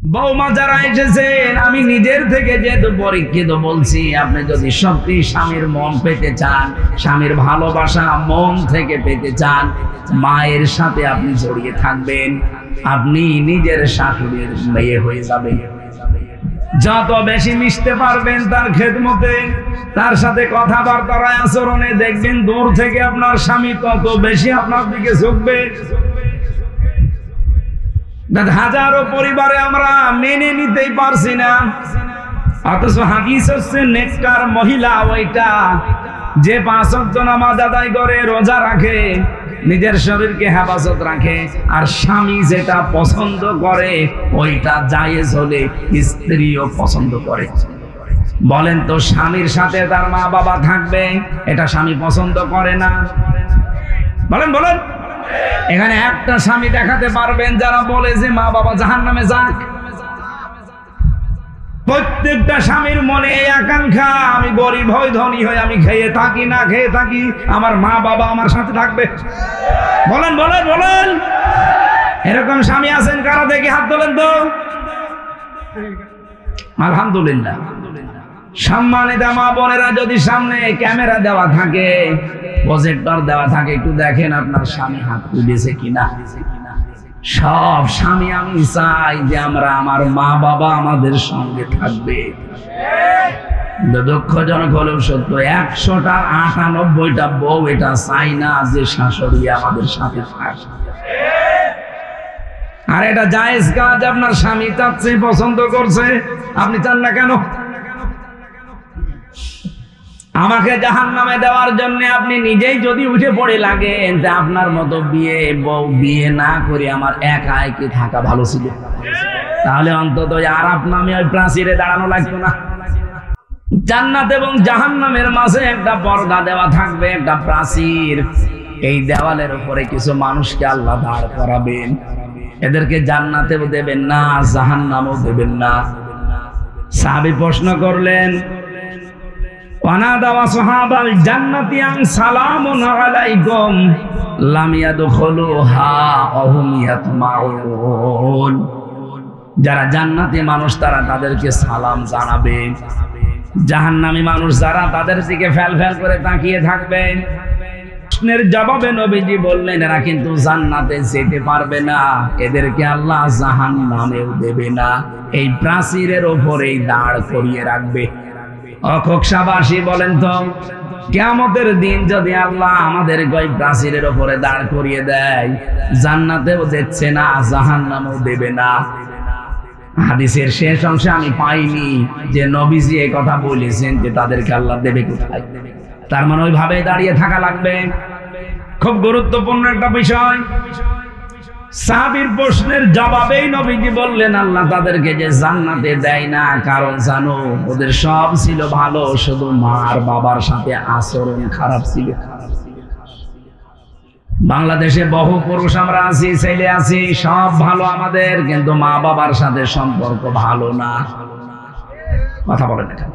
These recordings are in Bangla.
বৌমা যারা এসেছেন, আমি নিজের থেকে যেহেতু পরীক্ষিত বলছি, আপনি যদি সত্যি স্বামীর মন পেতে চান, স্বামীর ভালোবাসা মন থেকে পেতে চান, মায়ের সাথে আপনি জড়িয়ে থাকবেন, আপনি নিজের শাশুড়ির মেয়ে হয়ে যাবেন। যত বেশি মিশতে পারবেন তার খেদমতে, তার সাথে কথাবার্তার আচরণে, দেখবেন দূর থেকে আপনার স্বামী তত বেশি আপনার দিকে ঝুঁকবে। হাজারো পরিবারে আমরা মেনে নিতেই পারছি না, অথচ হাদিস হচ্ছে নেককার মহিলা ওইটা যে 5 ওয়াক্ত নামাজ আদায় করে, রোজা রাখে, নিজের শরীরকে হেফাজত রাখে, আর স্বামী যেটা পছন্দ করে ওইটা জায়েজ হলে স্ত্রীও পছন্দ করে। বলেন তো, স্বামীর সাথে তার মা বাবা থাকবে, এটা স্বামী পছন্দ করে না? বলেন বলেন। এখানে একটা স্বামী দেখাতে পারবেন যারা বলে যে মা বাবা জাহান্নামে যাক? প্রত্যেকটা স্বামীর মনে এই আকাঙ্ক্ষা, আমি গরিব হই ধনী হই, আমি খেয়ে থাকি না খেয়ে থাকি, আমার মা বাবা আমার সাথে থাকবে। বলেন বলেন বলেন। এরকম স্বামী আছেন কারা? দেখি হাত তোলেন তো। আলহামদুলিল্লাহ। সম্মানিত মা বোনেরা, যদি সামনে ক্যামেরা দেওয়া থাকে, প্রজেক্টর দেওয়া থাকে, একটু দেখেন আপনার স্বামী হাত তুলেছে কিনা। সব স্বামী আমি চাই যে আমার মা বাবা আমাদের সঙ্গে থাকবে। দুঃখজনক হলেও সত্য, 100টা 98টা বউ এটা চাই না যে শাশুড়ি আমাদের সাথে থাকবে। আর এটা জায়েজ কাজ, আপনার স্বামী চাচ্ছে, পছন্দ করছে, আপনি চান না কেন? আমাকে জাহান্নামে দেওয়ার জন্য আপনি নিজেই যদি উঠে পড়ে লাগেন, যে আপনার মতো বউ বিয়ে না করে আমার একা একা থাকা ভালো ছিল, তাহলে অন্তত আরাফ নামে ওই প্রাচীরে দাঁড়ানো লাগতো না। জান্নাত এবং জাহান্নামের মাঝে একটা পর্দা দেওয়া থাকবে, একটা প্রাচীর। এই দেওয়ালের উপরে কিছু মানুষকে আল্লাহ দাঁড় করাবেন, এদেরকে জান্নাতেও দেবেন না, জাহান্নামেও দেবেন না। সাহাবী প্রশ্ন করলেন, ওয়ানাদা সাহাবাল জান্নাতি আন সালামুন আলাইকুম লাম ইয়াদখুলুহা ওয়া হুম ইয়াতমাউন। যারা জান্নাতি মানুষ তারা তাদেরকে সালাম জানাবে, জাহান্নামী মানুষ যারা তাদের দিকে ফ্যাল ফ্যাল করে তাকিয়ে থাকবে। প্রশ্নের জবাবে নবীজি বললেন, এরা কিন্তু জান্নাতে যেতে পারবে না, এদেরকে আল্লাহ জাহান্নামেও দেবে না, এই প্রাচীরের উপরেই দাঁড় করিয়ে রাখবে। অখোকসাবাসী বলেন তো, কিয়ামতের দিন যদি আল্লাহ আমাদের ওই প্রাচীরের উপরে দাঁড় করিয়ে দেয়, জান্নাতেও দিচ্ছে না, জাহান্নামেও দেবে না। হাদিসের শেষ অংশে আমি পাইনি যে নবীজি এই কথা বলেছেন যে তাদেরকে আল্লাহ দেবে কোথায়। তার মানে ওইভাবে দাঁড়িয়ে থাকা লাগবে। খুব গুরুত্বপূর্ণ একটা বিষয়। সাহাবীর প্রশ্নের জবাবেই নবীজি বললেন, আল্লাহ তাদেরকে যে জান্নাতে দেয় না, কারণ জানো ওদের সব ছিল ভালো, শুধু মা আর বাবার সাথে আচরণ খারাপ ছিল। বাংলাদেশে বহু পুরুষ আমরা আছি, ছেলে আছি, সব ভালো আমাদের, কিন্তু মা বাবার সাথে সম্পর্ক ভালো না। কথা বলেন না?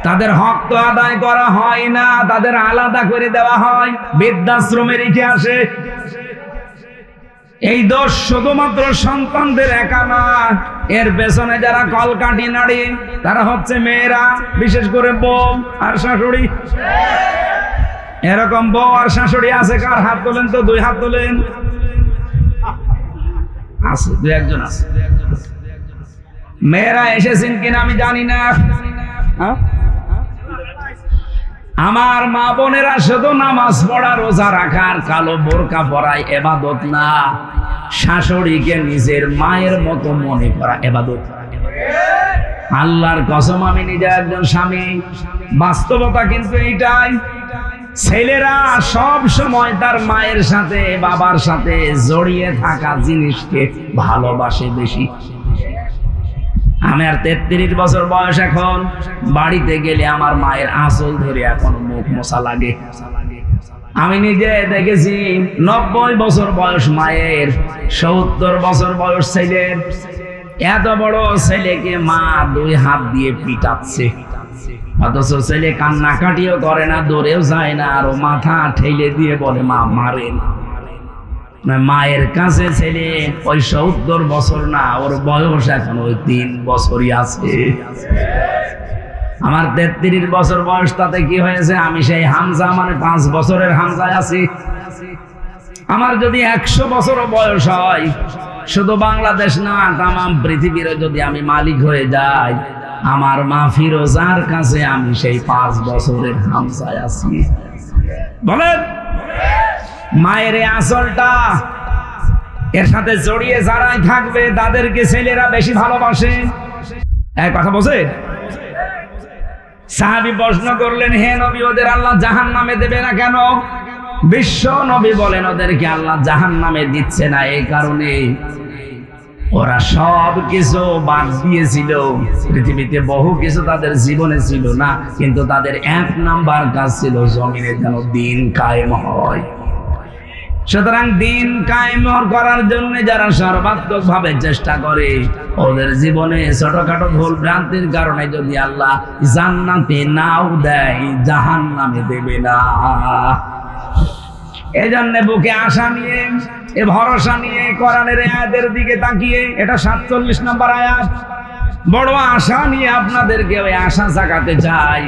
তাদের হক তো আদায় করা হয় না, তাদের আলাদা করে দেওয়া হয়, বৃদ্ধাশ্রমে রেখে আসে। এই দোষ শুধুমাত্র সন্তানদের একা না, এর পেছনে যারা কলকাঠি নাড়ি তারা হচ্ছে মেয়েরা, বিশেষ করে বউ আর শাশুড়ি। এরকম বউ আর শাশুড়ি আছে কার? হাত তোলেন তো, 2 হাত তোলেন। আছে, 2-1 আছে। মেয়েরা এসেছেন কিনা আমি জানি না। আমার মা বোনেরা, শুধু নামাজ পড়া, রোজা রাখার, কালো বোরকা পরাই ইবাদত না, শাশুড়িকে নিজের মায়ের মতো মনে করা ইবাদত। আল্লাহর কসম, আমি নিজে একজন স্বামী, বাস্তবতা কিন্তু এইটাই। ছেলেরা সব সময় তার মায়ের সাথে বাবার সাথে জড়িয়ে থাকা জিনিসকে ভালোবাসে বেশি। আমার 33 বছর বয়স, এখন বাড়িতে গেলে আমার মায়ের আঁচল ধরে এখন মুখ মোছা লাগে। আমি নিজে দেখেছি 90 বছর বয়স মায়ের, 70 বছর বয়স ছেলের। এত বড় ছেলেকে মা 2 হাত দিয়ে পিটাচ্ছে, অথচ ছেলে কান্নাকাটিও করে না, দৌড়েও যায় না, আরো মাথা ঠেলে দিয়ে বলে মা মারেন। মায়ের কাছে ছেলে ওই ৭০ বছর না, ওর বয়স এখন ওই ৩ বছরই আছে। আমার ৩৩ বছর বয়স, তাতে কি হয়েছে? আমি সেই হামজা মানে ৫ বছরের হামজায় আছি। আমার যদি ১০০ বছরও বয়স হয়, শুধু বাংলাদেশ না তামাম পৃথিবীর যদি আমি মালিক হয়ে যাই, আমার মা ফিরোজার কাছে আমি সেই ৫ বছরের হামজায় আছি। বলেন, মায়ের আসলটা এর সাথে জড়িয়ে যারাই থাকবে তাদেরকে ছেলেরা বেশি ভালোবাসে। এক কথা বলছে, সাহাবী প্রশ্ন করলেন, হে নবী, ওদের আল্লাহ জাহান্নামে দেবে না কেন? বিশ্ব নবী বলেন, ওদেরকে আল্লাহ জাহান্নামে দিচ্ছে না এই কারণে ওরা সব কিছু বাদ দিয়েছিল। পৃথিবীতে বহু কিছু তাদের জীবনে ছিল না, কিন্তু তাদের ১ নাম্বার কাজ ছিল জমিনে যেন দিন কায়েম হয়। সুতরাং দিন কায়েম করার জন্য যারা সর্বাত্মক ভাবে চেষ্টা করে, ওদের জীবনে ছোটখাটো ভুল ভ্রান্তির কারণে যদি আল্লাহ জান্নাতে নাও দেয়, জাহান্নামে দেবে না। এই জন্য বুকে আশা নিয়ে, এ ভরসা নিয়ে কোরআনের আয়াতের দিকে তাকিয়ে, এটা ৪৭ নম্বর আয়াত, বড় আশা নিয়ে আপনাদেরকে ওই আশা জাগাতে চাই।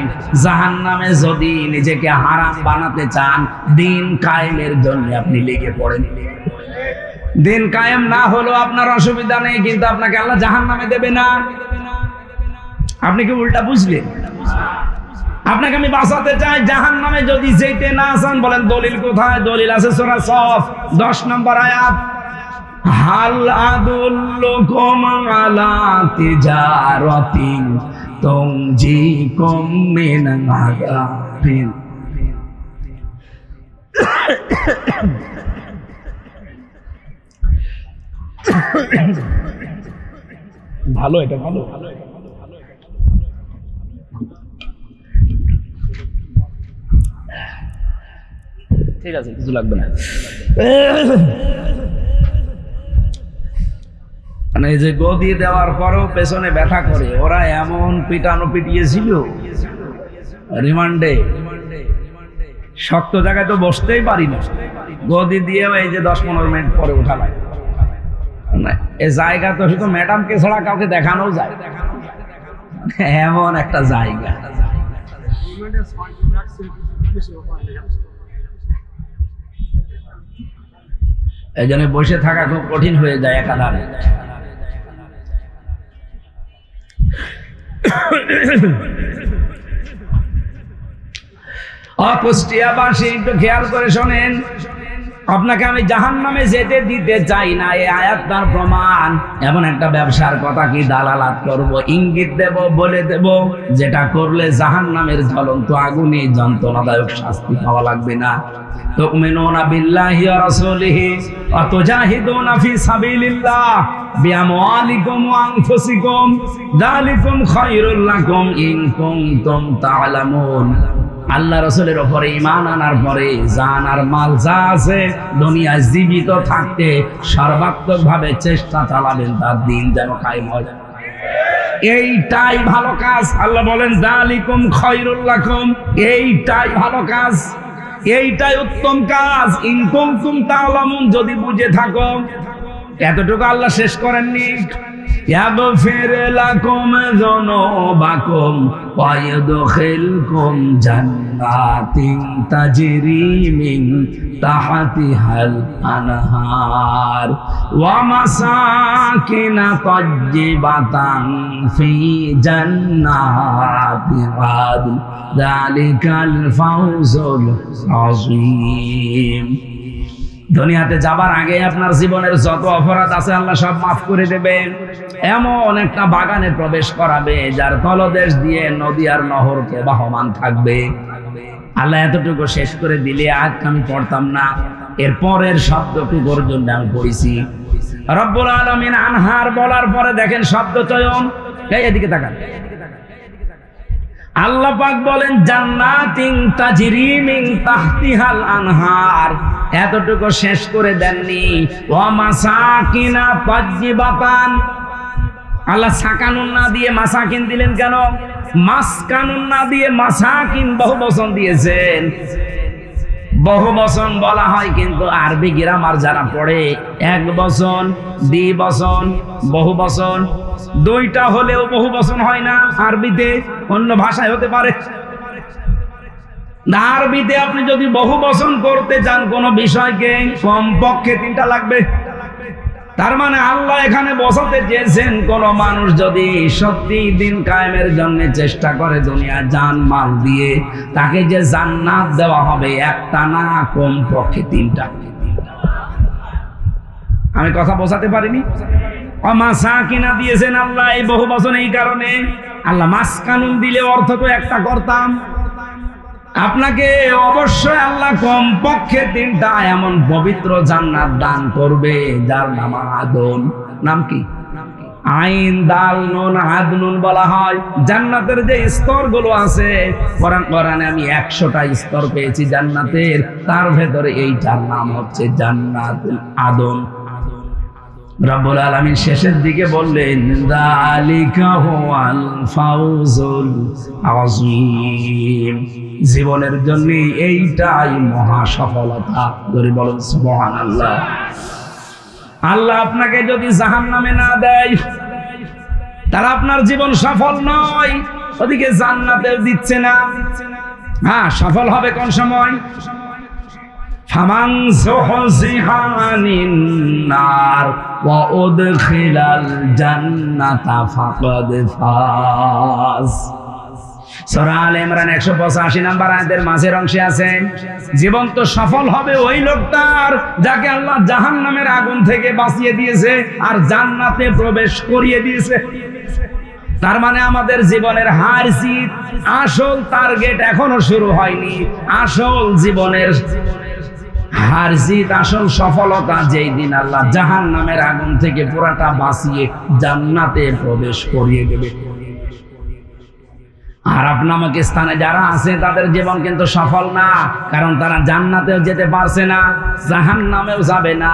জাহান্নামে যদি নিজেকে হারাম বানাতে চান, দিন কায়েমের জন্য আপনি লেগে পড়েন। দিন কায়েম না হলো আপনার অসুবিধা নেই, কিন্তু আপনাকে আল্লাহ জাহান্নামে দেবে না। আপনি কি উল্টা বুঝলেন? আপনাকে আমি বাঁচাতে চাই জাহান্নামে যদি যেতে না চান। বলেন দলিল কোথায়? দলিল আছে সূরা সফ ১০ নম্বর আয়াত, হাল আদুল্লুকুম আলা তিজারাতিন তুনজিকুম মিন আযাবিন। ভালো, এটা ভালো। ঠিক আছে, কিছু লাগবে না। মানে এই যে গদি দেওয়ার পরেও পেছনে ব্যথা করে, ওরা এমন পিটানো পিটিয়েছিল রিমান্ডে, শক্ত জায়গায় তো বসতেই পারি না। গদি দিয়ে এই যে ১০-১৫ মিনিট পরে উঠা লাগে। এই জায়গা তো শুধু ম্যাডামকে ছাড়া কাউকে দেখানো যায়, এমন একটা জায়গা। এই জন্য বসে থাকা খুব কঠিন হয়ে যায় একাধারে। কুষ্টিয়াবাসী একটু খেয়াল করে শোনেন, আপনাকে আমি জাহান্নামে যেতে দিতে চাই না, এই আয়াত তার প্রমাণ। এমন একটা ব্যবসার কথা কি দালালাত করব, ইঙ্গিত দেব, বলে দেব, যেটা করলে জাহান্নামের জ্বলন্ত আগুনে যন্ত্রণাদায়ক শাস্তি পাওয়া লাগবে না। তুমিনুনা বিল্লাহি ওয়া রাসূলিহি ওয়া তুজাহিদুনা ফি সাবিলিল্লাহ বিআমওয়ালিকুম ওয়া আনফুসিকুম যালিকুম খায়রুল লাকুম ইন কুনতুম তা'লামুন। আল্লাহ রাসূলের উপরে ঈমান আনার পরে জান আর মাল যা আছে দুনিয়ায় জীবিত থাকতে সর্বাত্মক ভাবে চেষ্টা চালাবেন তার দিন যেন কায়েম হয়। এইটাই ভালো কাজ। আল্লাহ বলেন যালিকুম খায়রুল লাকুম, এইটাই ভালো কাজ, এইটাই উত্তম কাজ। ইন কুনতুম তা'লামুন, যদি বুঝে থাকো। এতটুকু আল্লাহ শেষ করেননি। ইয়াগফির লাকুম যুনুবাকুম ওয়া ইউদখিলকুম জান্নাতিন তাজরি মিন তাহতিহাল আনহার ওয়া মাসাকিন তাজ্জিবাতান ফি জান্নাতি আদন যালিকাল ফাওজুল আযীম। দুনিয়াতে যাবার আগে আপনার জীবনের যত অপরাধ আছে আল্লাহ সব মাফ করে দেবেন। এমন একটা বাগানে প্রবেশ করাবে যার তলদেশ দিয়ে নদী আর নহর প্রবাহমান থাকবে। আল্লাহ এতটুকু শেষ করে দিলে আজ আমি পড়তাম না, এর পরের শব্দটুকুর জন্য আমি পড়েছি। রব্বুল আলামিন আনহার বলার পরে দেখেন শব্দ চয়ন, এদিকে তাকান। আল্লাহ পাক বলেন জান্নাতিন তাজরি মিন তাহতিহাল আনহার, এতটুকু শেষ করে দেননি। ওয়া মাসাকিনা তাজ্জিবাতান, আল্লাহ সাকানুন না দিয়ে মাসাকিন দিলেন কেন? মাসকানুন না দিয়ে মাসাকিন বহু বচন দিয়েছেন। বহু বচন বলা হয়, কিন্তু আরবি গ্রামার যারা পড়ে এক বচন, দ্বিবচন, বহু বচন, দুইটা হলেও বহু বচন হয় না আরবিতে, অন্য ভাষায় হতে পারে। আরবিতে আপনি যদি বহু বচন করতে চান কোন বিষয়কে, কমপক্ষে 3টা লাগবে। তার মানে আল্লাহ এখানে বোঝাতে চেয়েছেন, কোন মানুষ যদি সত্যি দিন কায়েমের জন্য চেষ্টা করে দুনিয়া জান মাল দিয়ে, তাকে যে জান্নাত দেওয়া হবে একটা না, কমপক্ষে 3টা। আমি কথা বোঝাতে পারিনি? মাসাকিনা দিয়েছেন আল্লাহ এই বহু বচন এই কারণে। আল্লাহ মাসকানুন দিলে অর্থ তো একটা করতাম। আপনাকে অবশ্যই আল্লাহ কমপক্ষে 3টা এমন পবিত্র জান্নাত দান করবে যার নাম আদন। নাম কি? আইন দাল নুন আদনুন বলা হয়। জান্নাতের যে স্তরগুলো আছে, কোরআনে আমি 100টা স্তর পেয়েছি জান্নাতের, তার ভেতরে এইটার নাম হচ্ছে জান্নাতুল আদন। রব্বুল আলামিন শেষের দিকে বললেন, যালিকা হুয়াল ফাউজুল আযীম। জীবনের জন্য এইটাই মহা সফলতা। ধরে বলেন সুবহানাল্লাহ। আল্লাহ আপনাকে যদি জাহান্নামে না দেয়, তারা আপনার জীবন সফল নয়। ওদিকে জান্নাতেও দিচ্ছে না। হ্যাঁ, সফল হবে কোন সময়? ফামান যুহজিহা আনিন নার ওয়া উদখিলাল জান্নাতা ফাকাদ ফাজ। সূরা আলে ইমরান 185 নম্বর আয়াতের মাঝের অংশে আছে, জীবন তো সফল হবে ওই লোকটার যাকে আল্লাহ জাহান্নামের আগুন থেকে বাঁচিয়ে দিয়েছে আর জান্নাতে প্রবেশ করিয়ে দিয়েছে। তার মানে আমাদের জীবনের হার জিত, আসল টার্গেট এখনো শুরু হয়নি। আসল জীবনের হার জিত, আসল সফলতা যেই দিন আল্লাহ জাহান্নামের আগুন থেকে পুরাটা বাঁচিয়ে জান্নাতে প্রবেশ করিয়ে দেবে। আরাফ নামক স্থানে যারা আছে তাদের জীবন কিন্তু সফল না, কারণ তারা জান্নাতেও যেতে পারছে না, জাহান্নামেও যাবে না।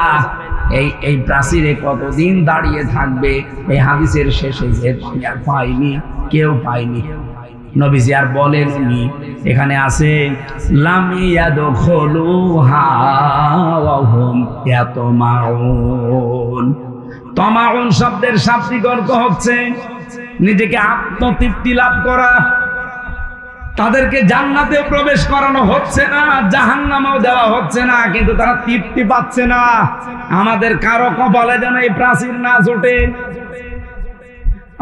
এই প্রাচীরে কতদিন দাঁড়িয়ে থাকবে? এই হাদিসের শেষে যে আর পাইনি, কেউ পাইনি। নবীজি আর বলেন, উনি এখানে আছে লাম ইয়াদখুলুহা ওয়া হুম ইয়াতমাউন। তমাউন শব্দের শাব্দিক অর্থ হচ্ছে নিজেকে আত্মতৃপ্তি লাভ করা। তাদেরকে জান্নাতে প্রবেশ করানো হচ্ছে না, জাহান্নামেও দেওয়া হচ্ছে না, কিন্তু তারা তৃপ্তি পাচ্ছে না। আমাদের কারো কপালে যেন এই প্রাচীর না জোটে।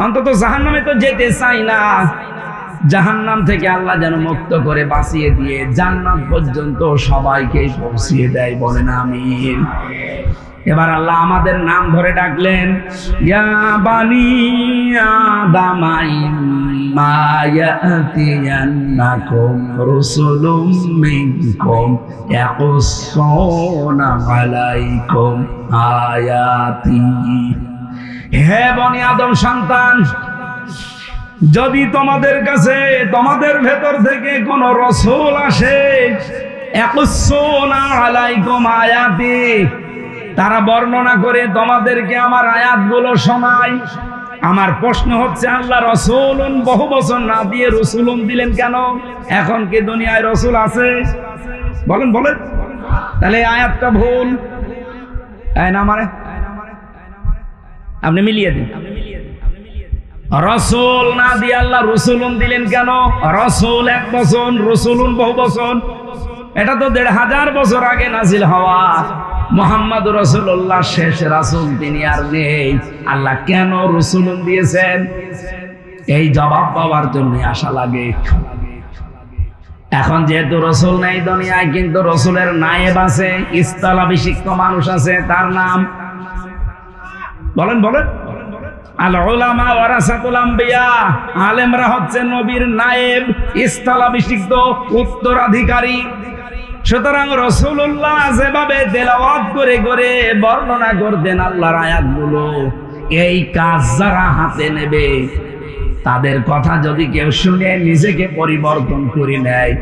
অন্তত জাহান্নামে তো যেতে চাই না। জাহান্নাম থেকে আল্লাহ যেন মুক্ত করে বাঁচিয়ে দিয়ে জান্নাত পর্যন্ত সবাইকে পৌঁছিয়ে দেয়। বলেন আমিন। এবার আল্লাহ আমাদের নাম ধরে ডাকলেন, ইয়া বানি আদামা ইম্মা ইয়াতিয়ান্নাকুম রুসুলুম মিনকুম ইয়াকুসসুনা আলাইকুম আয়াতি। হে বনি আদম সন্তান, যদি তোমাদের কাছে তোমাদের ভেতর থেকে কোন রাসূল আসে, ইয়াকুসসুনা আলাইকুম আয়াতি, তারা বর্ণনা করে তোমাদেরকে আমার আয়াতগুলো শোনায়। আমার প্রশ্ন হচ্ছে, আল্লাহ রাসূলুন বহু বচন না দিয়ে রাসূলুন দিলেন কেন? এখন কি দুনিয়ায় রাসূল আছে? বলেন বলেন। তাহলে আয়াতটা ভুল না মানে আপনি মিলিয়ে দিন। রাসূল না দিয়ে আল্লাহ রাসূলুন দিলেন কেন? রাসূল এক বচন, রাসূলুন বহু বচন। এটা তো ১৫০০ বছর আগে নাজিল হওয়া। মুহাম্মদ রাসূলুল্লাহ শেষ রাসূল, তিনি আর নেই। আল্লাহ কেন রাসূলুন দিয়েছেন? এই জবাব পাওয়ার জন্য আশা লাগে। এখন যেহেতু রাসূল নেই দুনিয়ায়, কিন্তু রাসূলের নায়েব আছে, স্থলাভিষিক্ত মানুষ আছে, তার নাম বলেন বলেন। আল উলামা ওয়ারাসাতুল আম্বিয়া, আলেমরা হচ্ছে নবীর নায়েব, স্থলাভিষিক্ত উত্তরাধিকারী। সুতরাং রাসূলুল্লাহ যেভাবে তেলাওয়াত করে করে বর্ণনা করতেন আল্লাহর আয়াতগুলো, এই কাজ যারা হাতে নেবে তাদের কথা যদি কেউ শুনে নিজেকে পরিবর্তন করে নেয়।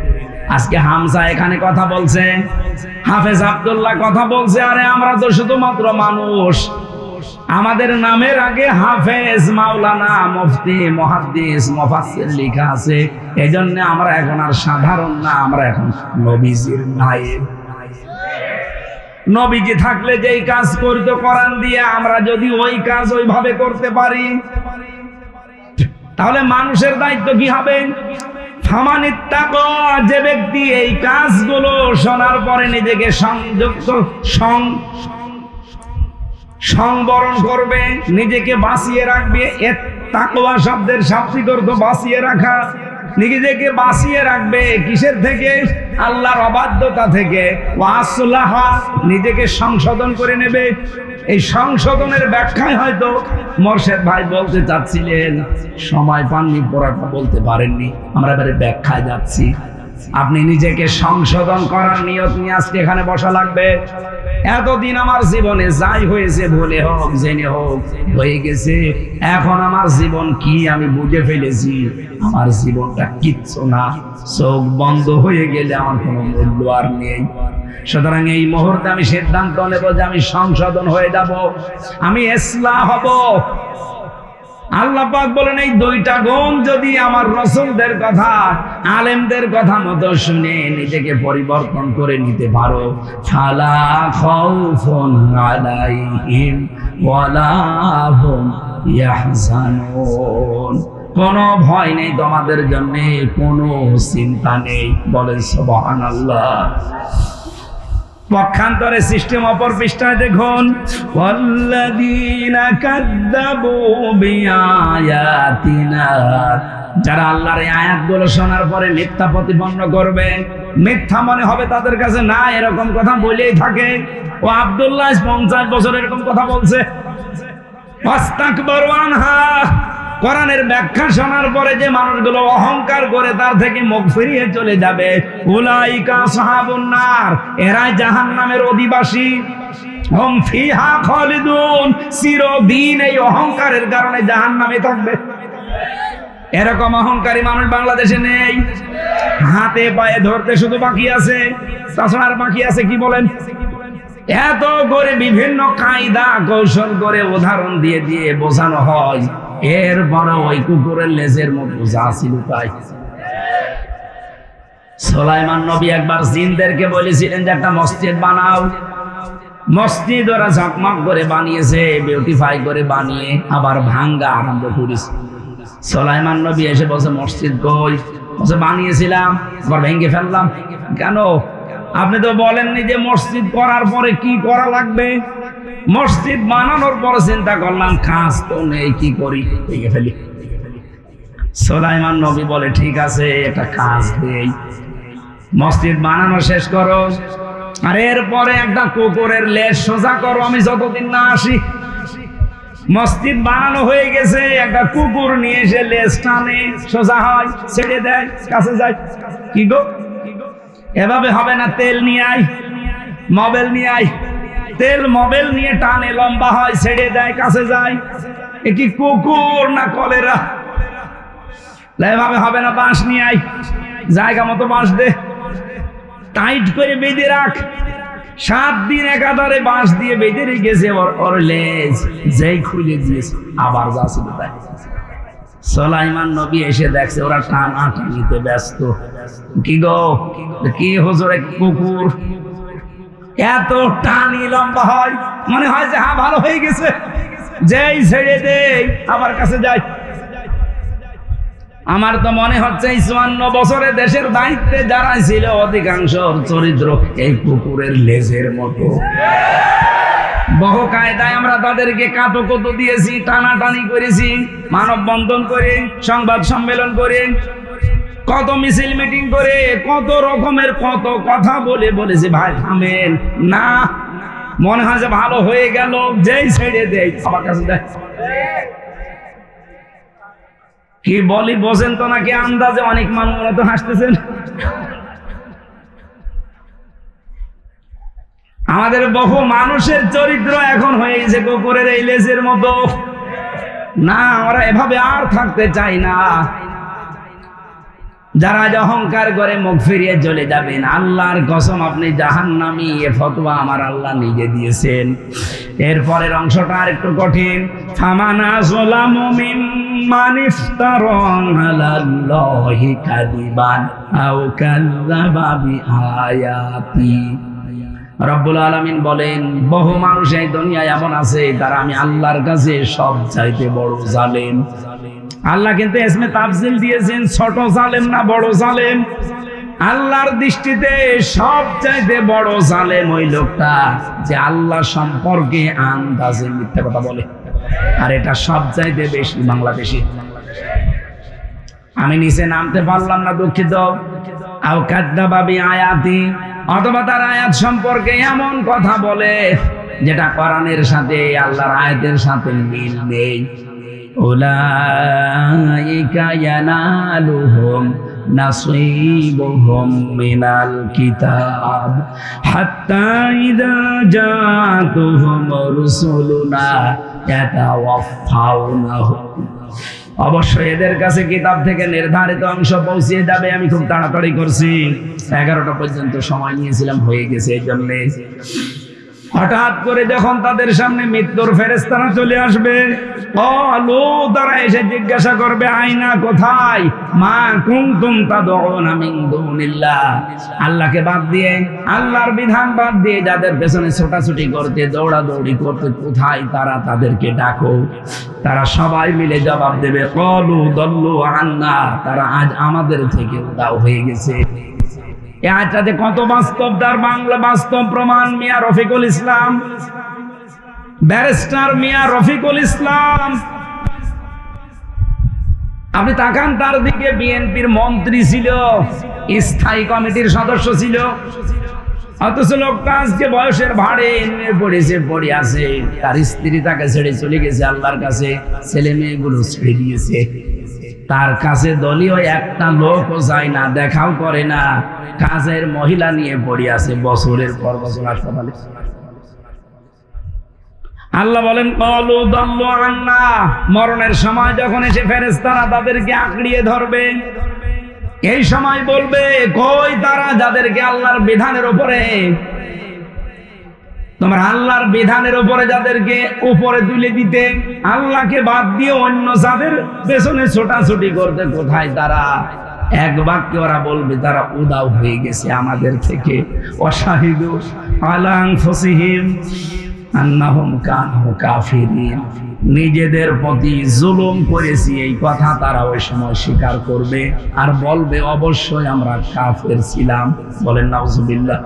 আজকে হামজা এখানে কথা বলছে, হাফেজ আব্দুল্লাহ কথা বলছে, আরে আমরা তো শুধুমাত্র মানুষ, আমাদের নামের আগে হাফেজ, মাওলানা, মুফতি, মুহাদ্দিস, মুফাসসির লেখা আছে। এজন্য আমরা এখন আর সাধারণ না, আমরা এখন নবীজির নায়েব। নবীজি থাকলে যেই কাজ করতো কোরআন দিয়ে, আমরা যদি ওই কাজ ওইভাবে করতে পারি, তাহলে মানুষের দায়িত্ব কি হবে? ফামানিত্তাকা, যে ব্যক্তি এই কাজগুলো শোনার পরে নিজেকে সংবরণ করবে, নিজেকে বাঁচিয়ে রাখবে। তাকওয়া শব্দের শাব্দিক অর্থ বাঁচিয়ে রাখা। নিজেকে বাঁচিয়ে রাখবে কিসের থেকে? আল্লাহর অবাধ্যতা থেকে। ওয়াসলাহা, নিজেকে সংশোধন করে নেবে। এই সংশোধনের ব্যাখ্যায় হয়তো মোর্শেদ ভাই বলতে চাচ্ছিলেন, সময় পাননি, পড়াটা বলতে পারেননি। আমরা এবারে ব্যাখ্যায় যাচ্ছি। আপনি নিজেকে সংশোধন করার নিয়ত নিয়ে আজকে এখানে বসা লাগবে। এতদিন আমার জীবনে যাই হয়েছে, ভুলে হোক জেনে হোক হয়ে গেছে, এখন আমার জীবন কি আমি বুঝে ফেলেছি। আমার জীবনটা কিচ্ছু না, চোখ বন্ধ হয়ে গেলে আমার কোনো মূল্য আর নেই। সুতরাং এই মুহূর্তে আমি সিদ্ধান্ত নেব যে আমি সংশোধন হয়ে যাব, আমি ইসলাহ হব। আল্লাহ পাক বলেন, এই দুইটা গুণ যদি আমার রাসূলদের কথা, আলেমদের কথা মতো শুনে নিজেকে পরিবর্তন করে নিতে পারো, ফালা খাউফুন আলাইহিম ওয়ালা হুম ইয়াহজানুন, কোনো ভয় নেই তোমাদের জন্য, কোনো চিন্তা নেই। বলেন সুবহানাল্লাহ। পক্ষান্তরে সিস্টেম অপর পৃষ্ঠায় দেখুন, ওয়াল্লাযীনা কাযযাবু বিআয়াতিনা, যারা আল্লাহর এই আয়াতগুলো শোনার পরে মিথ্যা প্রতিপন্ন করবে, মিথ্যা মনে হবে তাদের কাছে, না এরকম কথা বলেই থাকে। ও আব্দুল্লাহ 50 বছর এরকম কথা বলছে। ওয়াস্তাকবারু আনহা, কোরআনের ব্যাখ্যা শোনার পরে যে মানুষগুলো অহংকার করে তার থেকে মুখ ফিরিয়ে চলে যাবে, উলাইকা আসহাবুন নার, এরাই জাহান্নামের অধিবাসী। হুম ফিহা খালিদুন, চিরদিন এই অহংকারের কারণে জাহান্নামে থাকবে। এরকম অহংকারী মানুষ বাংলাদেশে নেই। হাতে পায়ে ধরতে শুধু বাকি আছে, তাছাড়া আর বাকি আছে কি বলেন? এত করে বিভিন্ন কায়দা কৌশল করে উদাহরণ দিয়ে দিয়ে বোঝানো হয়, এরপরে ওই কুকুরের লেজের মতো যা ছিল তাই। সুলাইমান নবী একবার জিনদেরকে বলেছিলেন যে একটা মসজিদ বানাও। মসজিদ ওরা ঝকমক করে বানিয়েছে, বিউটিফাই করে বানিয়ে আবার ভাঙ্গা আরম্ভ করেছে। সুলাইমান নবী এসে বলছে, মসজিদ কই? বলছে, বানিয়েছিলাম, আবার ভেঙে ফেললাম। কেন? আপনি তো বলেননি যে মসজিদ করার পরে কি করা লাগবে। মসজিদ বানানোর পরে চিন্তা করলাম কাজ তো নেই, কি করি, ভেঙে ফেলি। সুলাইমান নবী বলে, ঠিক আছে একটা কাজ দেই, মসজিদ বানানো শেষ করো, আর এরপরে একটা কুকুরের লেজ সোজা করো, আমি যতদিন না আসি। মসজিদ বানানো হয়ে গেছে, একটা কুকুর নিয়ে এসে লেজ টানে, সোজা হয়, ছেড়ে দেয়, কাছে যায়। কি গো, এভাবে হবে না, তেল নিয়ে আয়, মোবাইল নিয়ে আয়, তেল মোবাইল নিয়ে টানে, লম্বা হয়, ছেড়ে দেয়, কাছে যায়। এ কি কুকুর না কলেরা? এভাবে হবে না, বাঁশ নিয়ে আয়, জায়গা মতো বাঁশ দে, টাইট করে বেঁধে রাখ। 7 দিন একাধারে বাঁশ দিয়ে বেঁধে রেখেছে, ওর লেজ যেই খুলে দিয়েছে আবার যাচ্ছে তাই। সুলাইমান নবী এসে দেখছে ওরা টানাটানিতে ব্যস্ত। কি গো, কি হুজুর, কুকুর এত টানি লম্বা হয়, মনে হয় যে হ্যাঁ ভালো হয়ে গেছে, যেই ছেড়ে দেই আবার কাছে যায়। আমার তো মনে হচ্ছে 54 বছরে দেশের দায়িত্বে যারা ছিল অধিকাংশ চরিত্র এই কুকুরের লেজের মতো। বহু কায়দায় আমরা তাদেরকে কাটকত দিয়েছি, টানাটানি করেছি, মানববন্ধন করে, সংবাদ সম্মেলন করে, কত মিছিল মিটিং করে, কত রকমের কত কথা বলে বলেছি ভাই থামেন না, মনে হয় যে ভালো হয়ে গেল, যেই ছেড়ে দেয় আমার কাছে দেয়। কি বলি বোঝেন তো নাকি? আন্দাজে অনেক মানুষ তো হাসতেছেন। আমাদের বহু মানুষের চরিত্র এখন হয়ে গেছে কুকুরের এই লেজের মতো। না, আমরা এভাবে আর থাকতে চাই না। যারা অহংকার করে মুখ ফিরিয়ে চলে যাবেন, আল্লাহর কসম আপনি জাহান্নামী, এ ফতোয়া আমার আল্লাহ নিজে দিয়েছেন। এরপরের অংশটা আর একটু কঠিন। ফামানা যালামু মিম্মান ইফতারা আলাল্লাহি কাযিবান আও কাযযাবা বিআয়াতি। রব্বুল আলামিন বলেন, বহু মানুষ এই দুনিয়ায় এমন আছে তারা আমি আল্লাহর কাছে সব চাইতে বড় জালেম। আল্লাহ কিন্তু ইসমে তাফজিল দিয়েছেন, ছোট জালেম না বড় জালেম। আল্লাহর দৃষ্টিতে সব চাইতে বড় জালেম ওই লোকটা যে আল্লাহ সম্পর্কে আন্দাজে মিথ্যা কথা বলে। আর এটা সব চাইতে বেশি বাংলাদেশে। আমি নিচে নামতে পারলাম না, দুঃখিত। আও কাযযাবা বিআয়াতি, অথবা তার আয়াত সম্পর্কে এমন কথা বলে যেটা কোরআনের সাথে আল্লাহর আয়াতের সাথে মিল নেই। উলাইকা ইয়ানালুহুম নাসীবুহুম মিনাল কিতাব হাত্তা ইযা জাতুহুম রুসুলুনা ইয়াতাওয়াফাউনাহুম। অবশ্যই এদের কাছে কিতাব থেকে নির্ধারিত অংশ পৌঁছিয়ে যাবে। আমি খুব তাড়াতাড়ি করছি, 11টা পর্যন্ত সময় নিয়েছিলাম, হয়ে গেছে। এই জন্যে হঠাৎ করে যখন তাদের সামনে মৃত্যুর ফেরেশতারা চলে আসবে, তারা এসে জিজ্ঞাসা করবে, আইনা কোথায় মা কুনতুম তাদউনা মিন দুনিল্লাহ। আল্লাহকে বাদ দিয়ে, আল্লাহর বিধান বাদ দিয়ে যাদের পেছনে ছোটাছুটি করতে, দৌড়াদৌড়ি করতে, কোথায় তারা, তাদেরকে ডাকো। তারা সবাই মিলে জবাব দেবে, ক্বালু দাল্লু আন্না, তারা আজ আমাদের থেকে উধাও হয়ে গেছে। এই আয়াতটাতে কত বাস্তব, তার বাংলা বাস্তব প্রমাণ মিয়া রফিকুল ইসলাম, ব্যারিস্টার মিয়া রফিকুল ইসলাম। আপনি তাকান তার দিকে, বিএনপির মন্ত্রী ছিল, স্থায়ী কমিটির সদস্য ছিল, অথচ লোকটা আজকে বয়সের ভারে নিয়ে পড়েছে, পড়ে আছে। তার স্ত্রী তাকে ছেড়ে চলে গেছে আল্লাহর কাছে, ছেলে মেয়েগুলো ছেড়ে দিয়েছে। তার কাছে দলীয় একটা লোকও যায় না, দেখাও করে না। কাজের মহিলা নিয়ে পড়ে আছে বছরের পর বছর হাসপাতালে। আল্লাহ বলেন, ক্বালু দাল্লু আন্না, মরণের সময় যখন এসে ফেরেশতারা তাদেরকে আঁকড়িয়ে ধরবে, এই সময় বলবে, কই তারা যাদেরকে আল্লাহর বিধানের উপরে, তোমার আল্লাহর বিধানের উপরে যাদেরকে উপরে তুলে দিতে, আল্লাহকে বাদ দিয়ে অন্য যাদের পেছনে ছোটাছুটি করতে, কোথায় তারা? এক বাক্যে ওরা বলবে, তারা উধাও হয়ে গেছে আমাদের থেকে। ওয়াশাহিদু আলা আনফুসিহিম আন্নাহুম কানু কাফিরিন, নিজেদের প্রতি জুলুম করেছি এই কথা তারা ওই সময় স্বীকার করবে আর বলবে, অবশ্যই আমরা কাফের ছিলাম। বলেন নাউজুবিল্লাহ।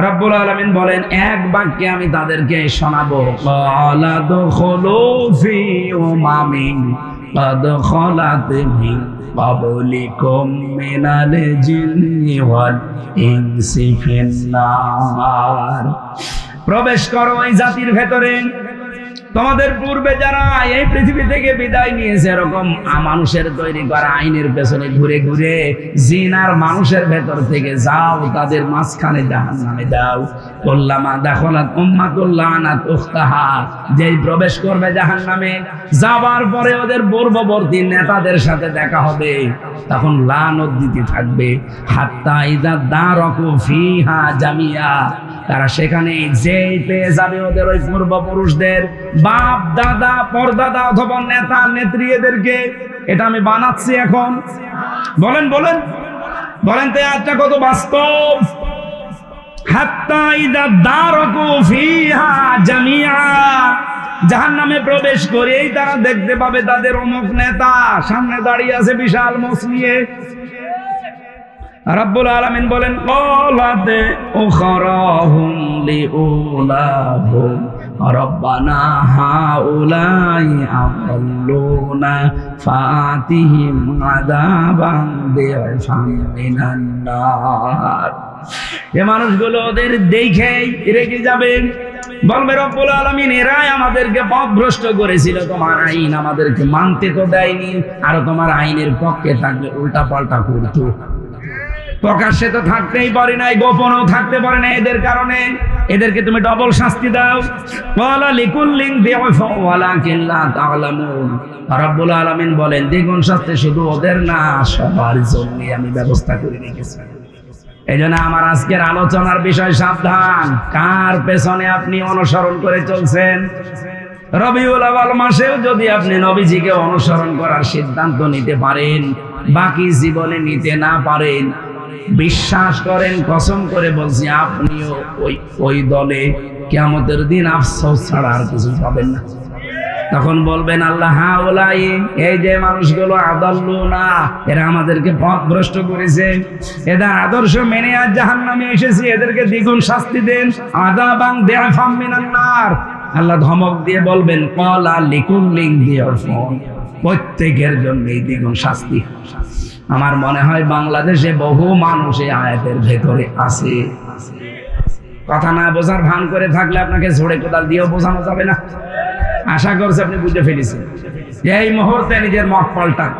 রব্বুল আলামিন বলেন, এক বাক্যে আমি তাদেরকে শোনাবো, ক্বালা দুখুলু ফি উমামিন ক্বাদ খালাত মিন ক্বাবলিকুম মিনাল জিন্নি ওয়াল ইনসি ফিন্নার। প্রবেশ করো ওই জাতির ভেতরে, তোমাদের পূর্বে যারা এই পৃথিবী থেকে বিদায় নিয়েছে, এরকম মানুষের তৈরি করা আইনের পেছনে ঘুরে ঘুরে জিন আর মানুষের ভেতর থেকে যাও, তাদের মাঝখানে জাহান্নামে দাও। কুল্লামা দাখালাত উম্মাতুল লানাত উখতাহা, যেই প্রবেশ করবে জাহান্নামে, যাবার পরে ওদের পূর্ববর্তী নেতাদের সাথে দেখা হবে, তখন লানত দিতে থাকবে। হাত্তা ইযা দারাকু ফিহা জামিয়া, তারা সেখানে যেই পেয়ে যাবে ওদের ওই পূর্বপুরুষদের, বাপ দাদা পরদাদা অথবা নেতা নেত্রী, এদেরকে, এটা আমি বানাচ্ছি এখন। বলেন বলেন বলেন তো আজটা কত বাস্তব। হাত্তা ইযা দারাকু ফিহা জামিয়া, জাহান্নামে প্রবেশ করেই তারা দেখতে পাবে তাদের অমুক নেতা সামনে দাঁড়িয়ে আছে বিশাল মোষ নিয়ে। রব্বুল আলামিন বলেন, ক্বালাত উখরাহুম লিউলাহুম রব্বানা হাউলাই আযাল্লুনা ফাতিহিম আযাবান দি'ফাম মিনান নার। এই মানুষগুলো ওদের দেখেই রেগে যাবেন, বলবে, রব্বুল আলামিন এরাই আমাদেরকে পথভ্রষ্ট করেছিল, তোমার আইন আমাদেরকে মানতে তো দেয়নি, আর তোমার আইনের পক্ষে থাকবে উল্টা পাল্টা করতো। প্রকাশ্যে তো থাকতেই পারি নাই, গোপনেও থাকতে পারি না, এদের কারণে এদেরকে তুমি ডবল শাস্তি দাও। ওয়ালা লিকুল্লিন দিউফা ওয়ালাকিন লা তা'লামুন। রব্বুল আলামিন বলেন দ্বিগুণ শাস্তি শুধু ওদের না, সবার জন্য আমি ব্যবস্থা করে রেখেছি। এইজন্য আমার আজকের আলোচনার বিষয় সাবধান, কার পেছনে আপনি অনুসরণ করে চলছেন। রবিউল আউয়াল মাসেও যদি আপনি নবীজিকে অনুসরণ করার সিদ্ধান্ত নিতে পারেন, বাকি জীবনে নিতে না পারেন, বিশ্বাস করেন, কসম করে বলছি আপনিও ওই দলে কিয়ামতের দিন আফসোস ছাড়া আর কিছু পাবেন না। তখন বলবেন আল্লাহ হাউলাই, এই যে মানুষগুলো আদাল্লুনা, এরা আমাদেরকে পথভ্রষ্ট করেছে, এদের আদর্শ মেনে আজ জাহান্নামে এসেছি, এদেরকে দ্বিগুণ শাস্তি দেন, আযাবান দিআফাম মিনান নার। আল্লাহ ধমক দিয়ে বলবেন ক্বালা লিকুল্লিন দিআফান, প্রত্যেকের জন্য দ্বিগুণ শাস্তি। আমার মনে হয় বাংলাদেশে বহু মানুষ এই আয়াতের ভেতরে আছে। কথা না বোঝার ভান করে থাকলে আপনাকে ঝোড়ে কোদাল দিয়েও বোঝানো যাবে না। আশা করছি আপনি বুঝে ফেলেছেন। এই মুহূর্তে নিজের মত পাল্টান।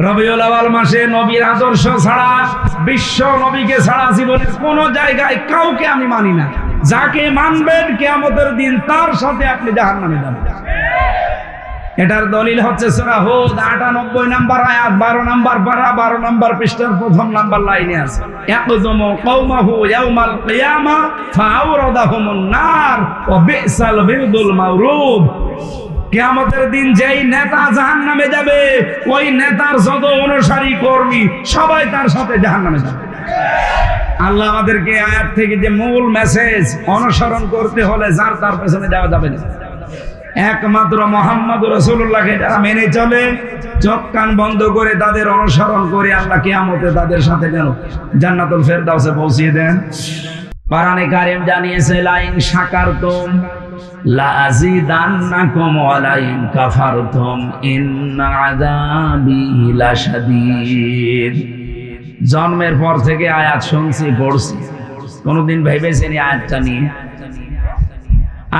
রবিউল আউয়াল মাসে নবীর আদর্শ ছাড়া, বিশ্ব নবীকে ছাড়া জীবনের কোন জায়গায় কাউকে আমি মানি না। যাকে মানবেন কিয়ামতের দিন তার সাথে আপনি জাহান্নামে যাবেন। এটার দলিল হচ্ছে সূরা হুদ ৯৮ নম্বর আয়াত, ১২ নম্বর পারা, ১২ নম্বর পৃষ্ঠার প্রথম নম্বর লাইনে আছে, ইয়াকযুমু কওমাহু ইয়াওমাল কিয়ামা ফাআওরাদাহুমুন নার ওয়া বিসাল বিরদুল মাওরুদ। কিয়ামতের দিন যেই নেতা জাহান্নামে যাবে, ওই নেতার যত অনুসারী কর্মী সবাই তার সাথে জাহান্নামে যাবে। আল্লাহ আমাদেরকে আয়াত থেকে যে মূল মেসেজ, অনুসরণ করতে হলে যার তার পেছনে যাওয়া যাবে না, একমাত্র মুহাম্মদ রাসূলুল্লাহকে যারা মেনে চলে, চোখ কান বন্ধ করে তাদের অনুসরণ করে, আল্লাহ কিয়ামতে তাদের সাথে যেন জান্নাতুল ফেরদাউসে পৌঁছিয়ে দেন। কোরআনে কারীম জানিয়েছে লাইন শাকারতুম লা আযীদান্নাকুম ওয়া লাইন কাফারতুম ইন্না আযাবি লাশাদীদ। জন্মের পর থেকে আয়াত শুনছি, পড়ছি, কোনদিন ভেবেছেন এই আয়াতটা নিয়ে?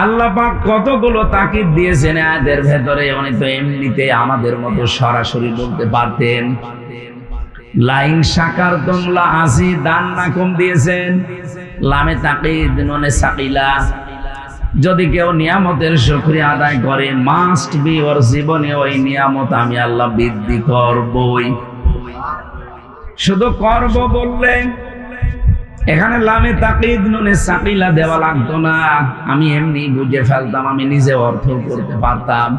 আল্লাহ পাক কতগুলো তাকিদ দিয়েছেন আয়াতের ভেতরে। উনি তো এমনিতে আমাদের মতো সরাসরি বলতে পারতেন। লাইন শাকারতুম লা আযীদান্নাকুম দিয়েছেন, লামে তাকিদ নুনে সাকিলা। যদি কেউ নিয়ামতের শুকরিয়া আদায় করে, মাস্ট বি ওর জীবনে ওই নিয়ামত আমি আল্লাহ বৃদ্ধি করবই। শুধু করব বললে এখানে লামে তাকিদ নুনে সাকিলা দেওয়া লাগতো না, আমি এমনি বুঝে ফেলতাম, আমি নিজে অর্থ করতে পারতাম।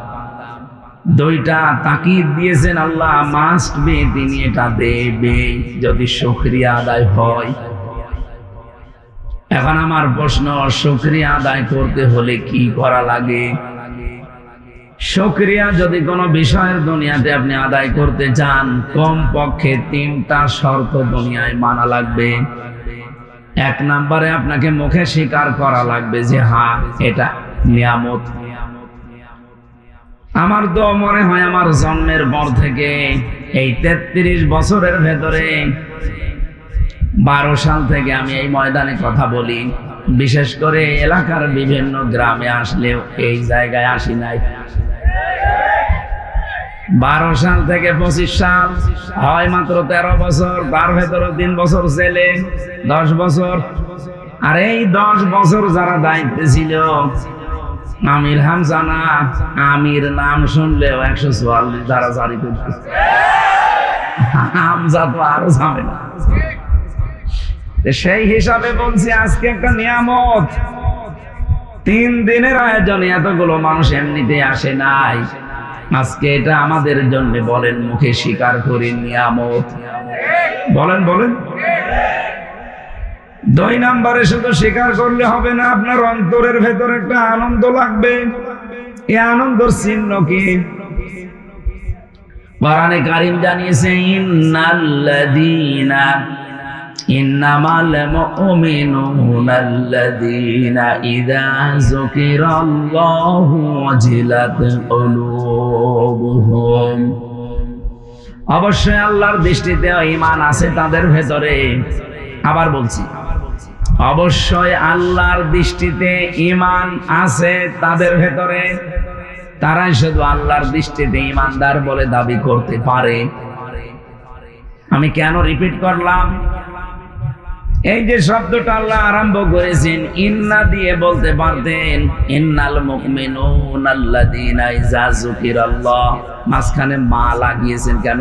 দুইটা তাকিদ দিয়েছেন আল্লাহ, মাস্ট বি, তিনি এটা দেবে যদি শুকরিয়া আদায় হয়। এখন আমার প্রশ্ন, শুকরিয়া আদায় করতে হলে কি করা লাগে? শুকরিয়া যদি কোনো বিষয়ের দুনিয়াতে আপনি আদায় করতে চান, কমপক্ষে ৩টা শর্ত দুনিয়ায় মানা লাগবে। এক নম্বরে আপনাকে মুখে স্বীকার করা লাগবে যে হ্যাঁ এটা নিয়ামত। আমার তো মনে হয় আমার জন্মের পর থেকে এই ৩৩ বছরের ভেতরে ১২ সাল থেকে আমি এই ময়দানে কথা বলি, বিশেষ করে এলাকার বিভিন্ন গ্রামে আসলেও এই জায়গায় আসি নাই। ১২ সাল থেকে ২৫ সাল হয় মাত্র ১৩ বছর, তার ভেতরে ৩ বছর ছেলে, ১০ বছর। আর এই ১০ বছর যারা দায়িত্বে ছিল, আমির হামজা না, আমির নাম শুনলেও ১৪৪ ধারা জারি করত। হামজা তো আরো ঝামেলা। সেই হিসাবে বলছি আজকে একটা নিয়ামত, ৩ দিনের আয়োজনে এতগুলো মানুষ এমনিতে আসে নাই। আজকে এটা আমাদের জন্য বলেন, মুখে স্বীকার করি নিয়ামত। বলেন বলেন। ২ নম্বরে শুধু স্বীকার করলে হবে না, আপনার অন্তরের ভেতরে একটা আনন্দ লাগবে। এই আনন্দের চিহ্ন কি? কোরআনে কারীম জানিয়েছে ইন্নামাল মুমিনুনা আল্লাযীনা ইযা যুকিরাল্লাহু ওয়াজিলাত কুলুবুহুম। অবশ্যই আল্লাহর দৃষ্টিতে ঈমান আছে তাদের ভেতরে। আবার বলছি, অবশ্যই আল্লাহর দৃষ্টিতে ঈমান আছে তাদের ভেতরে। তারাই শুধু আল্লাহর দৃষ্টিতে ঈমানদার বলে দাবি করতে পারে। আমি কেন রিপিট করলাম? এই যে শব্দটা আল্লাহ আরম্ভ করেছেন ইন্না দিয়ে বলতে পারতেন ইন্নাল মুমিনুনা আল্লাযীনা ইযা যুকিরাল্লাহ, মাঝখানে মা লাগিয়েছেন কেন?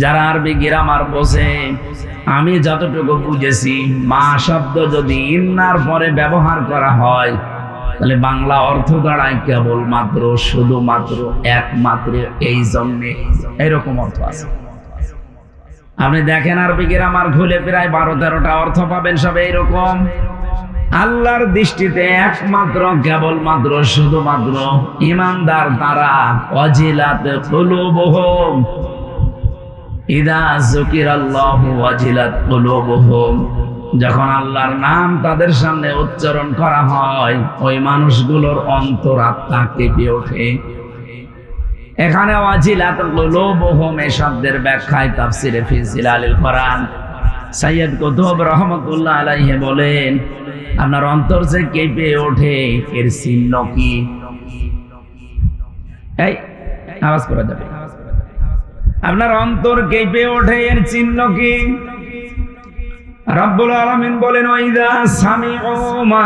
যারা আরবি গ্রামার বোঝে, আমি যতটুকু বুঝেছি, মা শব্দ যদি ইন্নার পরে ব্যবহার করা হয় তাহলে বাংলা অর্থ দাঁড়ায় কেবলমাত্র, শুধুমাত্র, একমাত্র, এই জন্যে, এরকম অর্থ আছে। আপনি দেখেন আরবি গ্রামার খুলে প্রায় 12-13টা অর্থ পাবেন, সব এইরকম। আল্লাহর দৃষ্টিতে একমাত্র, কেবলমাত্র, শুধুমাত্র ঈমানদার তারা, ওয়াজিলাত কুলুবুহুম ইযা যুকিরাল্লাহু ওয়াজিলাত কুলুবুহুম, যখন আল্লাহর নাম তাদের সামনে উচ্চারণ করা হয় ওই মানুষগুলোর অন্তরাত্মা কেঁপে ওঠে। এখানে ওয়াজিলাত কুলুবুহুম এই শব্দের ব্যাখ্যায় তাফসিরে ফি জিলালিল কোরআন সাইয়্যিদ কুতুব রাহমাতুল্লাহ আলাইহি বলেন, আপনার অন্তর যে কেঁপে ওঠে এর চিহ্ন কি? এই আওয়াজ করা যাবে? আপনার অন্তর কেঁপে ওঠে এর চিহ্ন কি? রব্বুল আলামিন বলেন, ওয়াইদা সামিউ মা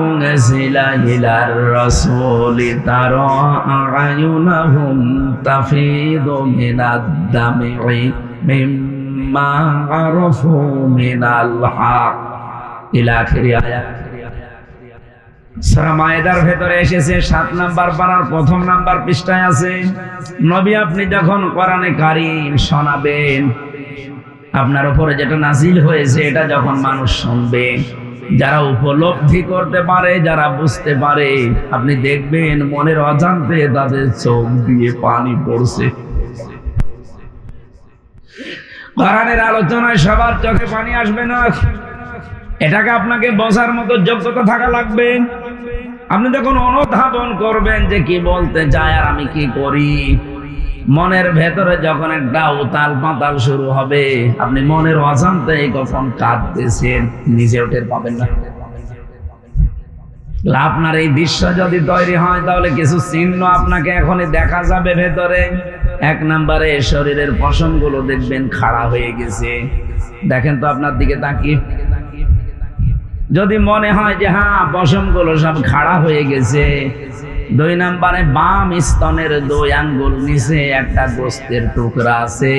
উনজিলা ইলার রাসূলি তারা আয়ুনাহুম তাফিদু মিনাদ দামি মিম্মা আরাফু মিনাল হক, ইলা আখির আয়াত। সূরা মায়েদার ভেতরে এসেছে, 7 নাম্বার পারার 1 নাম্বার পৃষ্ঠায় আছে। নবী আপনি যখন কোরআনে কারীম শোনাবেন, আপনার উপরে যেটা নাজিল হয়েছে এটা যখন মানুষ শুনবে, যারা উপলব্ধি করতে পারে, যারা বুঝতে পারে, আপনি দেখবেন মনের অজান্তে তাদের চোখ দিয়ে পানি পড়ছে। কোরআনের আলোচনায় সবার চোখে পানি আসবে না, এটাকে আপনাকে বোঝার মতো যোগ্যতা থাকা লাগবে। আপনি যখন অনুধাবন করবেন যে কি বলতে চায় আর আমি কি করি, মনের ভেতরে যখন একটা উতাল পাতাল শুরু হবে, আপনি মনের অজান্তে কখন কাঁদতেছেন নিজেও টের পাবেন না। আপনার এই দৃশ্য যদি তৈরি হয় তাহলে কিছু চিহ্ন আপনাকে এখনই দেখা যাবে ভেতরে। 1 নম্বরে শরীরের পশমগুলো দেখবেন খাড়া হয়ে গেছে, দেখেন তো আপনার দিকে তাকিয়ে। যদি মনে হয় যে হ্যাঁ পশমগুলো সব খাড়া হয়ে গেছে, 2 নম্বরে বাম স্তনের 2 আঙ্গুল নিচে একটা গোস্তের টুকরা আছে,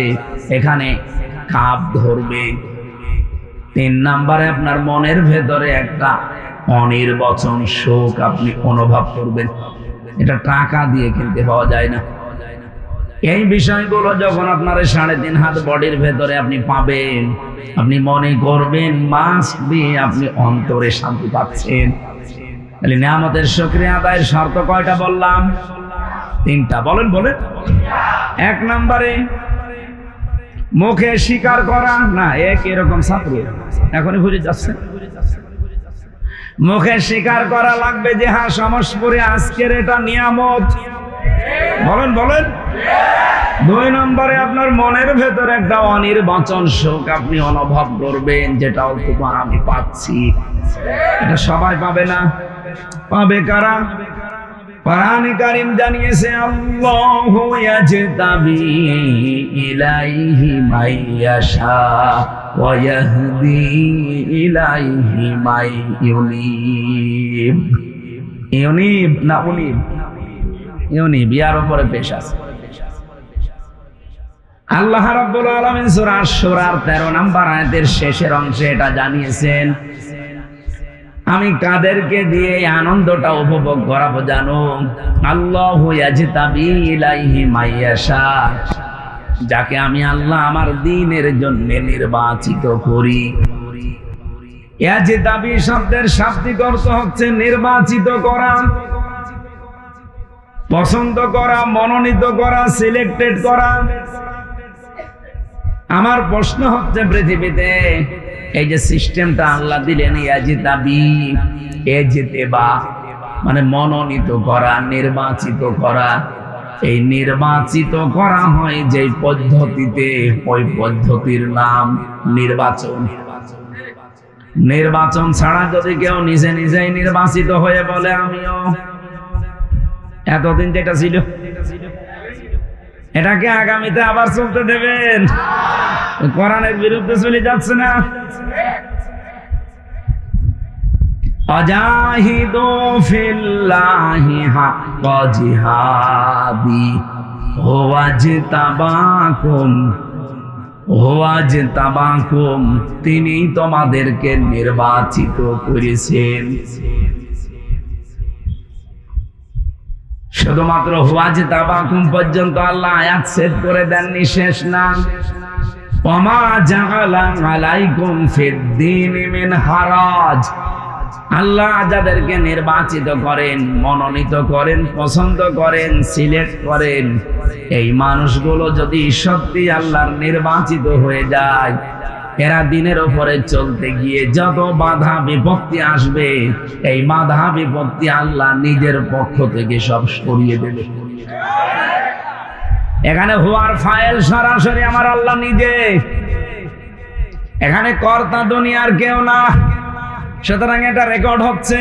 এখানে কাপ ধরবে। 3 নম্বরে আপনার মনের ভেতরে একটা অনির্বচন শোক আপনি অনুভব করবেন, এটা টাকা দিয়ে কিনতে পাওয়া যায় না। এই বিষয়গুলো যখন আপনার 3.5 হাত বডির ভেতরে আপনি পাবেন, আপনি মনে করবেন মাস্ক দিয়ে আপনি অন্তরে শান্তি পাচ্ছেন। তাহলে নিয়ামতের শুকরিয়া আদায়ের শর্ত কয়টা বললাম? 3টা। বলেন বলেন। 1 নম্বরে মুখে স্বীকার করা না, এরকম ছাত্র এখনই বুঝে যাচ্ছে। মুখে স্বীকার করা লাগবে যে হ্যাঁ সমস্পরে আজকের এটা নিয়ামত। বলেন বলেন। 2 নম্বরে আপনার মনের ভেতরে একটা অনির্বচন শোক আপনি অনুভব করবেন, যেটা অল্প আমি পাচ্ছি। এটা সবাই পাবে না, পাবে কারা? কোরআনে কারীম জানিয়েছে, আল্লাহু ইয়াজতাবি ইলাইহি মাইয়াশা ওয়া ইয়াহদি ইলাইহি মাই ইউনিব। ইউনিব না উনিব? ইউনিব, ইয়ার উপরে পেশ আছে। আল্লাহ রাব্বুল আলামিন সূরা আশ-শুরার 13 নম্বর আয়াতের শেষের অংশে এটা জানিয়েছেন, আমি কাদেরকে দিয়ে এই আনন্দটা উপভোগ করাবো জানো? আল্লাহু ইয়াজতাবি ইলাইহি মাইয়াশা, যাকে আমি আল্লাহ আমার দ্বীনের জন্য নির্বাচিত করি। ইয়াজতাবি শব্দের শাব্দিক অর্থ হচ্ছে নির্বাচিত করা, পছন্দ করা, মনোনীত করা, সিলেক্টেড করা। আমার প্রশ্ন হচ্ছে, পৃথিবীতে এই যে সিস্টেমটা আল্লাহ দিলেন, ইয়াজতাবি, এজতেবা মানে মনোনীত করা, নির্বাচিত করা। এই নির্বাচিত করা হয় যে পদ্ধতিতে, ওই পদ্ধতির নাম নির্বাচন। নির্বাচন ছাড়া যদি কেউ নিজে নিজেই নির্বাচিত হয়ে বলে আমিও, এতদিন যেটা ছিল এটাকে আগামীতে আবার চলতে দেবেন? কোরআনের বিরুদ্ধে চলে যাচ্ছে না? আজাহিদু ফিল্লাহি হাক্কা জিহাদি হুয়াজতাবাকুম, তিনি তোমাদেরকে নির্বাচিত করেছেন। শুধুমাত্র হুয়াজতাবাকুম পর্যন্ত আল্লাহ আয়াত সেট করে দেননি, শেষ না। ওমা জাআলা আলাইকুম ফিদ্দীনি মিন হারাজ, আল্লাহ যাদেরকে নির্বাচিত করেন, মনোনীত করেন, পছন্দ করেন, সিলেক্ট করেন, এই মানুষগুলো যদি সত্যি আল্লাহর নির্বাচিত হয়ে যায়, এরা দিনের উপরে চলতে গিয়ে যত বাধা বিপত্তি আসবে, এই বাধা বিপত্তি আল্লাহ নিজের পক্ষ থেকে সব সরিয়ে দেবে। এখানে হুয়ার ফাইল সরাসরি আমার আল্লাহ নিজে, এখানে কর্তা দুনিয়ার কেউ না। সুতরাং এটা রেকর্ড হচ্ছে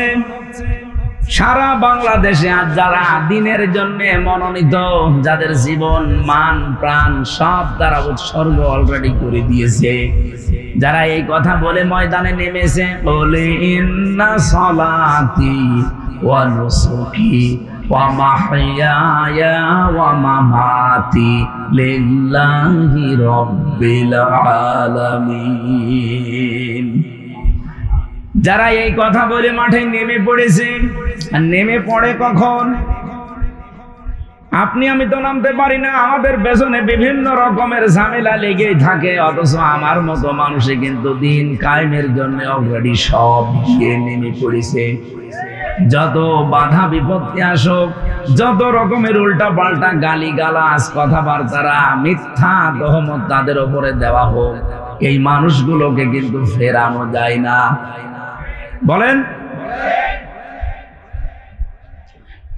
সারা বাংলাদেশে। আর যারা দিনের জন্য মনোনীত, যাদের জীবন মান প্রাণ সব তারা উৎসর্গ অলরেডি করে দিয়েছে, যারা এই কথা বলে ময়দানে নেমেছে, বলে ইন্না সলাতি ওয়া নুসুকি ওয়া মাহইয়ায়া ওয়া মামাতি লিল্লাহি রাব্বিল আলামিন, যারা এই কথা বলে মাঠে নেমে পড়েছে। আর নেমে পড়ে কখন? আপনি আমি তো নামতে পারি না, আমাদের পেছনে বিভিন্ন রকমের ঝামেলা লেগেই থাকে, অথচ আমার মতো মানুষে কিন্তু দিন কায়েমের জন্য অলরেডি সব নেমে পড়েছে। যত বাধা বিপত্তি আসুক, যত রকমের উল্টা পাল্টা গালি গালাজ কথাবার্তারা মিথ্যা তহমত তাদের উপরে দেওয়া হোক, এই মানুষগুলোকে কিন্তু ফেরানো যায় না। বলেন,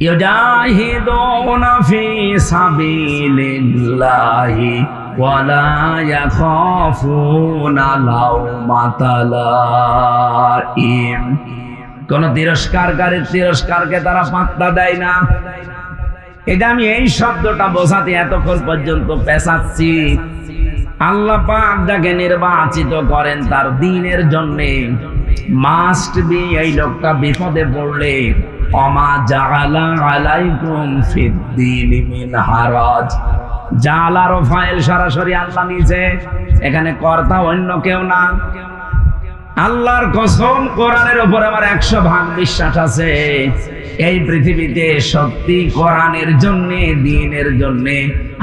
ইউজাহিদুনা ফি সাবিলিল্লাহি ওয়া লা ইয়াখাফুনা লাওমাতা লাইম, কোন তিরস্কারকে তারা পাত্তা দেয় না। এটা আমি এই শব্দটা বোঝাতে এতক্ষণ পর্যন্ত পেছাচ্ছি। আল্লাহ পাক যাকে নির্বাচিত করেন তার দ্বীনের জন্য, মাস্ট বি এই লোকটা বিপদে পড়লে ওমা জাআলা আলাইকুম ফিদ্দীনি মিন হারাজ, জাআলার ফাইল সরাসরি আল্লাহ নিজে, এখানে কর্তা অন্য কেউ না। আল্লাহর কসম, কোরআনের উপর আমার 100% বিশ্বাস আছে। এই পৃথিবীতে সত্যি কোরআনের জন্য, দ্বীনের জন্য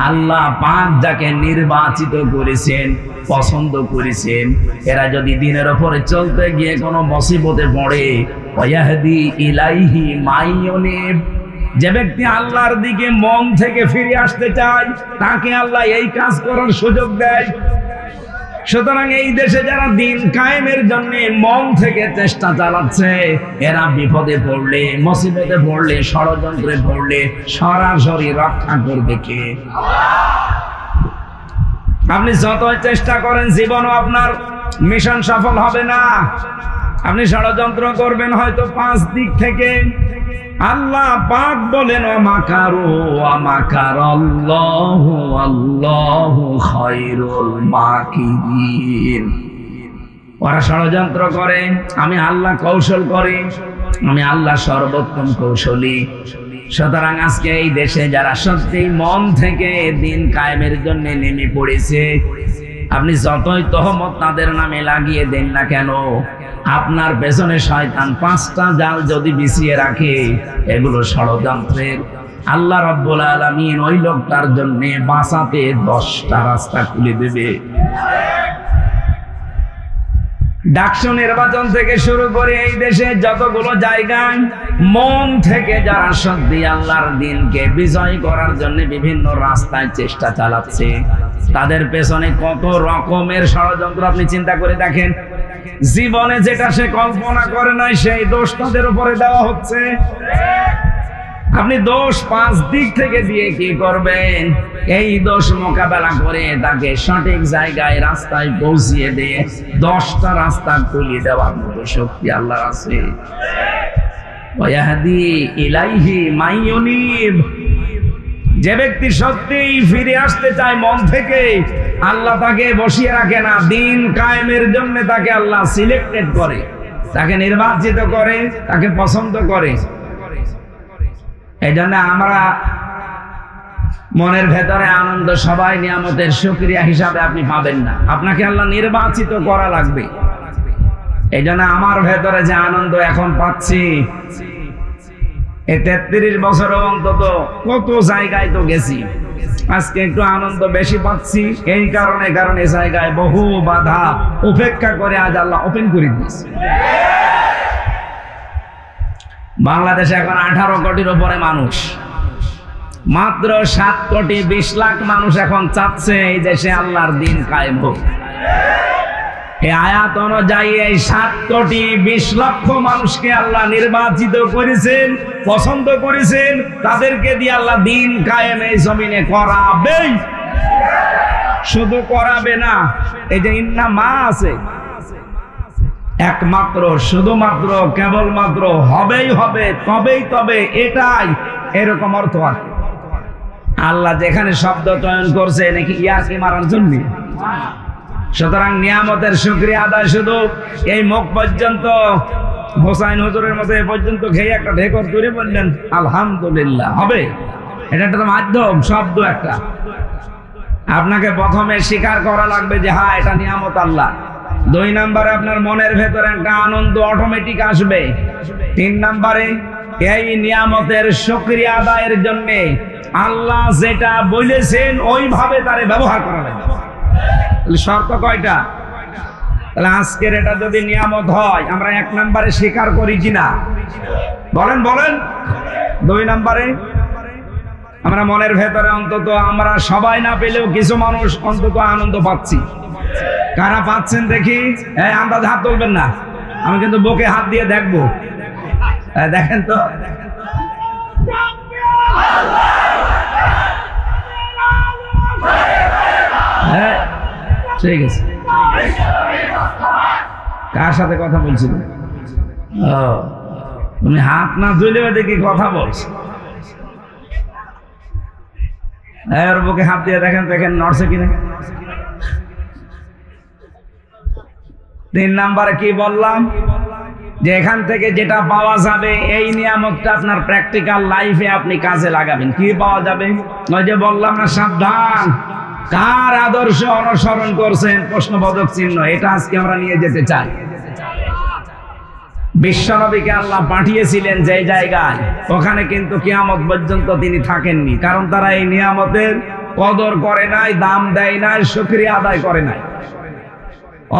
আল্লাহ পাক যাকে নির্বাচিত করেছেন, পছন্দ করেছেন, এরা যদি দ্বীনের উপরে চলতে গিয়ে কোনো মুসিবতে পড়ে, ওয়াহদি ইলাইহি মাইয়ুনিব, যে ব্যক্তি আল্লাহর দিকে মন থেকে ফিরে আসতে চায় তাকে আল্লাহ এই কাজ করার সুযোগ দেয়। সুতরাং এই দেশে যারা দিন কায়েমের জন্য মন থেকে চেষ্টা চালাচ্ছে, এরা বিপদে পড়লে, মুসিবতে পড়লে, ষড়যন্ত্রে পড়লে সরাসরি রক্ষা করবে কে? আপনি যতই চেষ্টা করেন জীবনও আপনার মিশন সফল হবে না। আপনি ষড়যন্ত্র করবেন হয়তো 5 দিক থেকে। আল্লাহ পাক বলেন ওয়ামাকারু ওয়ামাকারাল্লাহু আল্লাহু খায়রুল মাকিরিন, ওরা ষড়যন্ত্র করে, আমি আল্লাহ কৌশল করি, আমি আল্লাহ সর্বোত্তম কৌশলী। সুতরাং আজকে এই দেশে যারা সত্যি মন থেকে দিন কায়েমের জন্য নেমে পড়েছে, আপনি যতই তহমত তাদের নামে লাগিয়ে দেন না কেন, আপনার পেছনে শয়তান 5টা জাল যদি বিছিয়ে রাখে, এগুলো ষড়যন্ত্রের। আল্লাহ রাব্বুল আলামিন ওই লোকটার জন্য বাঁচাতে 10টা রাস্তা খুলে দেবে। ডাকসু নির্বাচন থেকে শুরু করে এই দেশে যতগুলো জায়গায় মন থেকে যারা সত্যি আল্লাহর দ্বীনকে বিজয় করার জন্য বিভিন্ন রাস্তায় চেষ্টা চালাচ্ছে, তাদের পেছনে কত রকমের ষড়যন্ত্র আপনি চিন্তা করে দেখেন। জীবনে যেটা সে কল্পনা করে নাই সেই দোষ তাদের উপরে দেওয়া হচ্ছে। আপনি দোষ 5 দিক থেকে দিয়ে কি করবেন? এই দোষ মোকাবেলা করে তাকে সঠিক জায়গায় রাস্তায় পৌঁছিয়ে দিয়ে 10টা রাস্তা খুলে দেওয়ার মতো শক্তি আল্লাহর আছে। ওয়াহদি ইলাইহি মাইয়ুনিব, যে ব্যক্তি সত্যিই ফিরে আসতে চায় মন থেকে, আল্লাহ তাকে বসিয়ে রাখে না, দিন কায়েমের জন্য তাকে আল্লাহ সিলেক্টেড করে, তাকে নির্বাচিত করে, তাকে পছন্দ করে। এই জন্য আমরা মনের ভেতরে আনন্দ সবাই নিয়ামতের শুকরিয়া হিসাবে আপনি পাবেন না, আপনাকে আল্লাহ নির্বাচিত করা লাগবে। এই জন্য আমার ভেতরে যে আনন্দ এখন পাচ্ছি, এই 33 বছরে অন্তত কত জায়গায় তো গেছি, আজকে একটু আনন্দ বেশি পাচ্ছি এই কারণে, কারণ এই জায়গায় বহু বাধা উপেক্ষা করে আজ আল্লাহ ওপেন করে দিয়েছে। বাংলাদেশে এখন 18 কোটির উপরে মানুষ, মাত্র 7 কোটি 20 লাখ মানুষ এখন চাচ্ছে এই দেশে আল্লাহর দিন কায়েম হোক। এই আয়াত অনুযায়ী এই 7 কোটি 20 লক্ষ মানুষকে আল্লাহ নির্বাচিত করেছেন, পছন্দ করেছেন, তাদেরকে দিয়ে আল্লাহ দিন কায়েম এই জমিনে করাবেই। শুধু করাবে না, এই যে ইন্না মা আছে, একমাত্র শুধুমাত্র কেবলমাত্র হবেই হবে, তবেই তবে, এটাই এরকম অর্থ আছে। আল্লাহ যেখানে শব্দ চয়ন করছে নাকি ইয়াসি মারার জন্য। সুতরাং নিয়ামতের শুকরিয়া আদায় শুধু এই মুখ পর্যন্ত, হোসাইন হুজুরের মতো এ পর্যন্ত খেয়ে একটা ঢেকর তুলে বললেন আলহামদুলিল্লাহ হবে, এটা একটা মাধ্যম, শব্দ একটা। আপনাকে প্রথমে স্বীকার করা লাগবে যে হ্যাঁ এটা নিয়ামত আল্লাহ। 2 নম্বরে আপনার মনের ভেতরে একটা আনন্দ অটোমেটিক আসবে। 3 নম্বরে এই নিয়ামতের শুকরিয়া আদায়ের জন্য আল্লাহ যেটা বলেছেন ওইভাবে তারে ব্যবহার করা লাগবে। শর্ত কয়টা? তাহলে আজকের এটা যদি নিয়ামত হয়, আমরা 1 নম্বরে স্বীকার করি কিনা বলেন বলেন। 2 নম্বরে আমরা মনের ভেতরে অন্তত আমরা সবাই না পেলেও কিছু মানুষ অন্তত আনন্দ পাচ্ছি। কারা পাচ্ছেন দেখি? আন্দাজ হাত তুলবেন না, আমি কিন্তু বুকে হাত দিয়ে দেখবো। দেখেন তো, হ্যাঁ ঠিক আছে। কার সাথে কথা বলছিল? তুমি হাত না তুলেও দেখি কথা বলছো। ওর বুকে হাত দিয়ে দেখেন, দেখেন নড়ছে কিনা। 3 নম্বরে কি বললাম? যে এখান থেকে যেটা পাওয়া যাবে এই নিয়ামতটা আপনার প্র্যাকটিক্যাল লাইফে আপনি কাজে লাগাবেন। কি পাওয়া যাবে? ওই যে বললাম না, সাবধান, কার আদর্শ অনুসরণ করছেন প্রশ্নবোধক চিহ্ন। এটা আজকে আমরা নিয়ে যেতে চাই। বিশ্বনবীকে আল্লাহ পাঠিয়েছিলেন যে জায়গায়, ওখানে কিন্তু কিয়ামত পর্যন্ত তিনি থাকেননি, কারণ তারা এই নিয়ামতের কদর করে নাই, দাম দেয় নাই, শুকরিয়া আদায় করে নাই।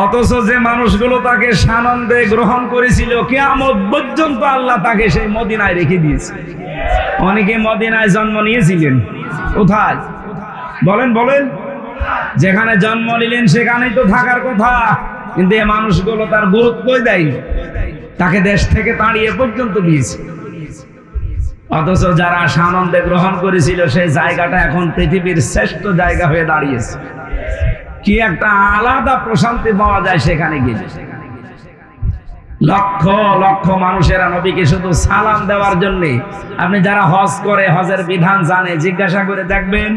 অথচ যে মানুষগুলো তাকে সানন্দে গ্রহণ করেছিল, কিয়ামত পর্যন্ত আল্লাহ তাকে সেই মদিনায় রেখে দিয়েছে। অনেকে মদিনায় জন্ম নিয়েছিলেন, কোথায় বলেন বলেন? যেখানে জন্ম নিলেন সেখানেই তো থাকার কথা, কিন্তু এই মানুষগুলো তার গুরুত্বই দেয়নি, তাকে দেশ থেকে তাড়িয়ে পর্যন্ত দিয়েছে। অথচ যারা সানন্দে গ্রহণ করেছিল সেই জায়গাটা এখন পৃথিবীর শ্রেষ্ঠ জায়গা হয়ে দাঁড়িয়েছে। কি একটা আলাদা প্রশান্তি পাওয়া যায় সেখানে গেলে। লক্ষ লক্ষ মানুষেরা নবীকে শুধু সালাম দেওয়ার জন্য, আপনি যারা হজ করে, হজের বিধান জানে, জিজ্ঞাসা করে দেখবেন,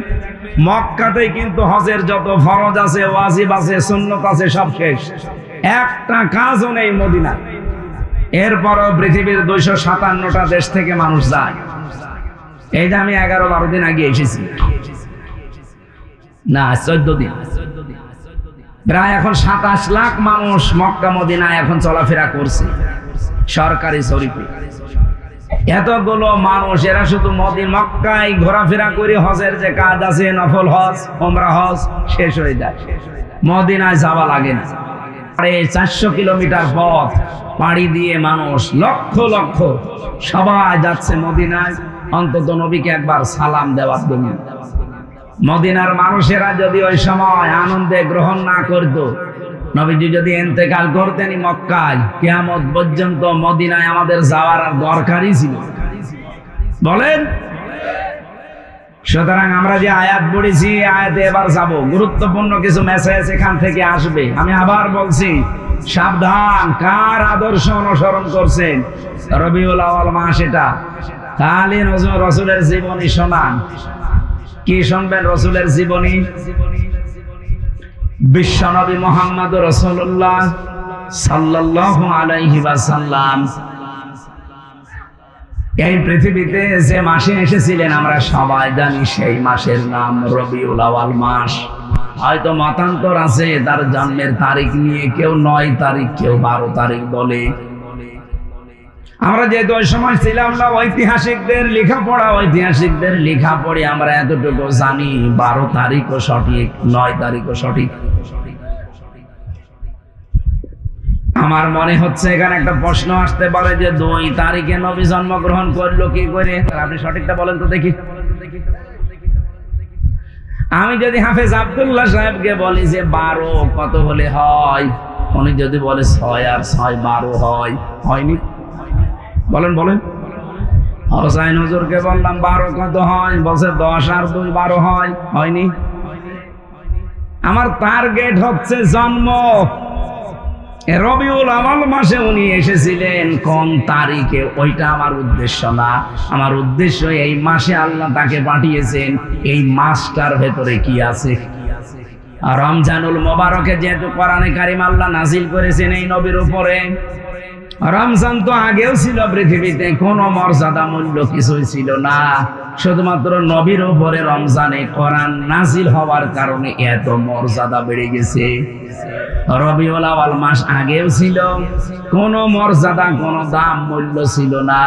মক্কাতেই কিন্তু হজের যত ফরজ আছে, ওয়াজিব আছে, সুন্নত আছে, সব শেষ, একটা কাজও নেই মদিনায়। এরপরও পৃথিবীর 257টা দেশ থেকে মানুষ যায়। এই যে আমি 11-12 দিন আগে এসেছি, না 14 দিন, প্রায় এখন 27 লাখ মানুষ মক্কা মদিনায় এখন চলাফেরা করছে সরকারি জরিপে। এতগুলো মানুষ, এরা শুধু মক্কায় ঘোরাফেরা করে হজের যে কাজ আছে, নফল হজ, ওমরা হজ, শেষ হয়ে যায়, মদিনায় যাওয়া লাগে না। 400 কিলোমিটার পথ পাড়ি দিয়ে মানুষ লক্ষ লক্ষ সবাই যাচ্ছে মদিনায় অন্তত নবীকে একবার সালাম দেওয়ার জন্য। মদিনার মানুষেরা যদি ওই সময় আনন্দে গ্রহণ না করত, নবীজি যদি ইন্তেকাল করতেন মক্কায়, কিয়ামত পর্যন্ত মদিনায় আমাদের যাওয়ার আর দরকারই ছিল বলেন? সুতরাং আমরা যে আয়াত পড়েছি, আয়াতে এবার যাব, গুরুত্বপূর্ণ কিছু মেসেজ এখান থেকে আসবে। আমি আবার বলছি, সাবধান, কার আদর্শ অনুসরণ করছেন। রবিউল আউয়াল মাস, এটা খালি রাসূলের জীবনী শোনান, কি শুনবেন? রাসূলের জীবনী, বিশ্বনবী মুহাম্মদ রাসূলুল্লাহ সাল্লাল্লাহু আলাইহি ওয়াসাল্লাম এই পৃথিবীতে যে মাসে এসেছিলেন আমরা সবাই জানি, সেই মাসের নাম রবিউল আউয়াল মাস। হয়তো মতান্তর আছে তার জন্মের তারিখ নিয়ে, কেউ 9 তারিখ, কেউ 12 তারিখ বলে। আমরা যেহেতু ওই সময় ছিলাম না, ঐতিহাসিকদের লেখা পড়ে আমরা এতটুকু জানি 12 তারিখও সঠিক, 9 তারিখও সঠিক। আমার মনে হচ্ছে এখানে একটা প্রশ্ন আসতে পারে যে 2 তারিখে নবী জন্মগ্রহণ করলো কি করে? আপনি সঠিকটা বলেন তো দেখি। আমি যদি হাফেজ আব্দুল্লাহ সাহেবকে বলি যে 12 কত হলে হয়, উনি যদি বলে 6 আর 6 12 হয়, হয়নি? বলেন বলেন। হোসাইন হুজুরকে বললাম 12 কত হয়, বলছে 10 আর 2 12 হয়, হয়নি? আমার টার্গেট হচ্ছে জন্ম। রবিউল আউয়াল মাসে উনি এসেছিলেন কোন তারিখে, ওইটা আমার উদ্দেশ্য না। আমার উদ্দেশ্য এই মাসে আল্লাহ তাকে পাঠিয়েছেন, এই মাসটার ভেতরে কি আছে। রমজানুল মোবারকে যেহেতু কোরআনে কারিম আল্লাহ নাজিল করেছেন এই নবীর উপরে, রমজান তো আগেও ছিল, পৃথিবীতে কোনো মর্যাদা মূল্য কিছুই ছিল না, শুধুমাত্র নবীর উপরে রমজানে কোরআন নাজিল হওয়ার কারণে এত মর্যাদা বেড়ে গেছে। রবিউল আউয়াল মাস আগেও ছিল, কোনো মর্যাদা কোনো দাম মূল্য ছিল না।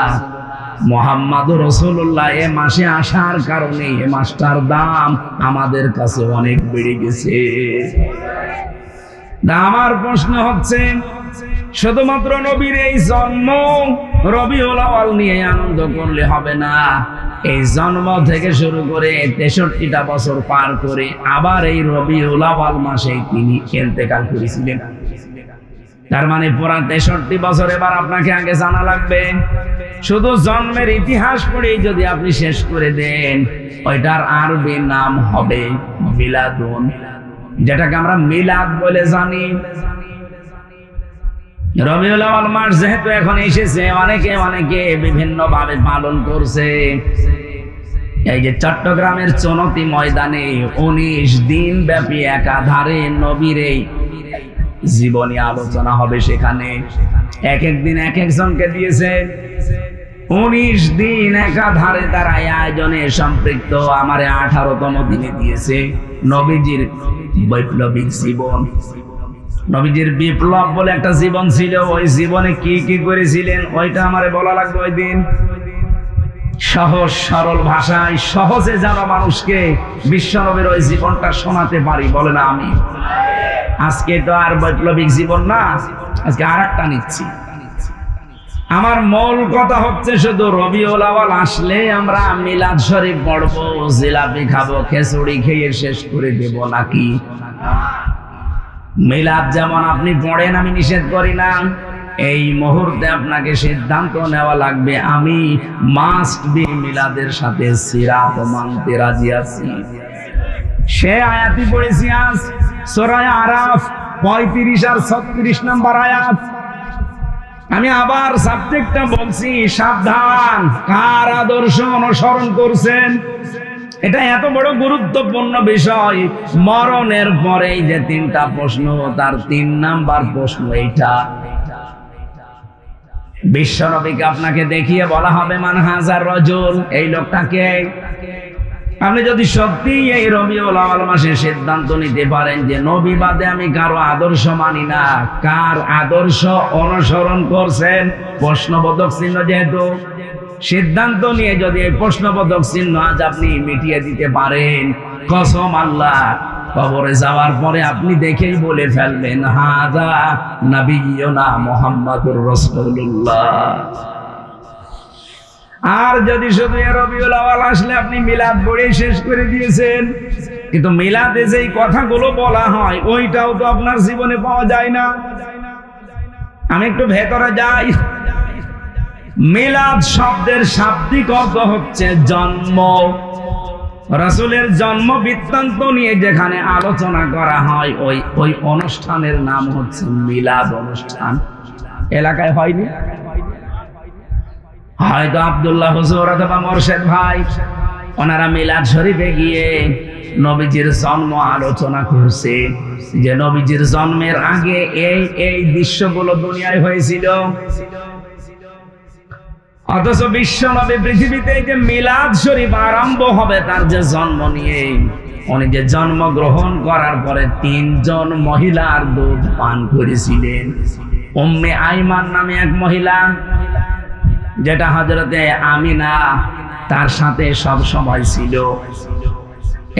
মুহাম্মদুর রাসূলুল্লাহ এ মাসে আসার কারণে এ মাসটার দাম আমাদের কাছে অনেক বেড়ে গেছে। আমার প্রশ্ন হচ্ছে, শুধুমাত্র নবীর এই জন্ম রবিউল আউয়াল নিয়ে আনন্দ করলে হবে না। এই জন্ম থেকে শুরু করে 63টা বছর পার করে আবার এই রবিউল আউয়াল মাসে তিনি ইন্তেকাল করেছিলেন। তার মানে পুরা 63 বছর এবার আপনাকে আগে জানা লাগবে। শুধু জন্মের ইতিহাস পড়েই যদি আপনি শেষ করে দেন, ওইটার আরবি নাম হবে মিলাদুন, যেটাকে আমরা মিলাদ বলে জানি। রবিউল আউয়াল মাস যেহেতু এখন এসেছে, অনেকে বিভিন্ন ভাবে পালন করছে। এই যে চট্টগ্রামের চনতি ময়দানে 19 দিন ব্যাপী একাধারে নবীর এই জীবনী আলোচনা হবে। সেখানে এক এক দিন এক একজনকে দিয়েছে, 19 দিন একাধারে তারা আয়োজনে সম্পৃক্ত। আমারে 18তম দিনে দিয়েছে নবীজির বৈপ্লবিক জীবন। নবীজির বিপ্লব বলে একটা জীবন ছিল, ওই জীবনে কি কি করেছিলেন ওইটা আমারে বলা লাগবে ওই দিন। সহজ সরল ভাষায় সহজে যেন মানুষকে বিশ্বনবীর ওই জীবনটা শোনাতে পারি, বলে না আমি। আজকে তো আর বৈপ্লবিক জীবন না, আজকে আর একটা নিচ্ছি। আমার মূল কথা হচ্ছে, শুধু রবিউল আউয়াল আসলে আমরা মিলাদ শরীফ পড়বো, জিলাপি খাবো, খিচুড়ি খেয়ে শেষ করে দেব নাকি? মিলাদ যেমন আপনি পড়েন, আমি নিষেধ করি না, এই মুহূর্তে আপনাকে সিদ্ধান্ত নেওয়া লাগবে, আমি মাস্ট বি মিলাদের সাথে সিরাত মানতে রাজি আছি। সে আয়াতই পড়েছি আজ সূরা আরাফ 35 আর 36 নম্বর আয়াত। আমি আবার সাবজেক্টটা বলছি, সাবধান, কার আদর্শ অনুসরণ করছেন। এটা এত বড় গুরুত্বপূর্ণ বিষয়। মরণের পরে যে 3টা প্রশ্ন, তার 3 নাম্বার প্রশ্ন এইটা। বিশ্বনবীকে আপনাকে দেখিয়ে বলা হবে মান হাজার রাজুল, এই লোকটাকে। আপনি যদি সত্যি এই রবিউল আউয়াল মাসে সিদ্ধান্ত নিতে পারেন যে নবী বাদে আমি কারো আদর্শ মানি না, কার আদর্শ অনুসরণ করছেন, প্রশ্নবোধক চিহ্ন, যেহেতু সিদ্ধান্ত নিয়ে যদি এই প্রশ্নবোধক চিহ্ন আজ আপনি মিটিয়ে দিতে পারেন, কসম আল্লাহ, কবরে যাওয়ার পরে আপনি দেখেই বলে ফেলবেন হাযা নবিয়ুনা মুহাম্মাদুর রাসূলুল্লাহ। আর যদি শুধু রবিউল আউয়াল আসলে আপনি মিলাদ পড়ে শেষ করে দিয়েছেন, কিন্তু মিলাদে যেই কথাগুলো বলা হয় ওইটাও তো আপনার জীবনে পাওয়া যায় না। আমি একটু ভেতরে যাই। মিলাদ শব্দের শাব্দিক অর্থ হচ্ছে জন্ম। রাসূলের জন্ম বৃত্তান্ত নিয়ে যেখানে আলোচনা করা হয় ওই অনুষ্ঠানের নাম হচ্ছে মিলাদ অনুষ্ঠান। এলাকায় হয়নি? হয়তো আব্দুল্লাহ হুজুর অথবা মোরশেদ ভাই ওনারা মিলাদ শরীফে গিয়ে নবীজির জন্ম আলোচনা করছে, যে নবীজির জন্মের আগে এই এই দৃশ্যগুলো দুনিয়ায় হয়েছিল। অথচ বিশ্ব নবী পৃথিবীতে যে মিলাদ শরীফ আরম্ভ হবে তার যে জন্ম নিয়ে, উনি যে জন্মগ্রহণ করার পরে 3 জন মহিলার দুধ পান করেছিলেন। উম্মে আইমান নামে এক মহিলা, যেটা হযরতে আমিনা তার সাথে সব সময় ছিল।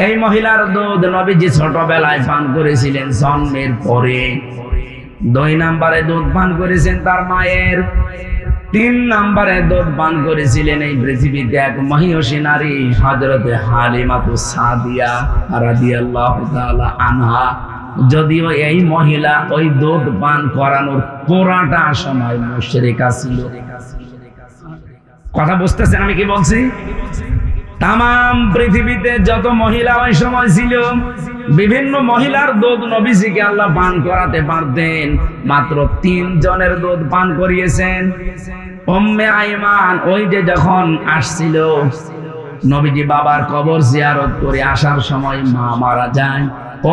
এই মহিলার দুধ নবীজি ছোটবেলায় পান করেছিলেন জন্মের পরে। 2 নম্বরে দুধ পান করেছেন তার মায়ের। 3 নম্বরে দুধ পান করেছিলেন এই পৃথিবীতে এক মহিষী নারী হযরতে হালিমাতুস সাদিয়া রাদিয়াল্লাহু তাআলা আনহা। যদিও এই মহিলা ওই দুধ পান করানোর পুরাটা সময় মুশরিকা ছিল। কথা বুঝতেছেন আমি কি বলছি? তাম পৃথিবীতে যত মহিলা ওই সময় ছিল, বিভিন্ন মহিলার দুধ নবীজিকে আল্লাহ পান করাতে পারতেন, মাত্র 3 জনের দুধ পান করিয়েছেন। উম্মে আইমান ওই যে যখন আসছিল, নবীজি বাবার কবর জিয়ারত করে আসার সময় মা মারা যায়,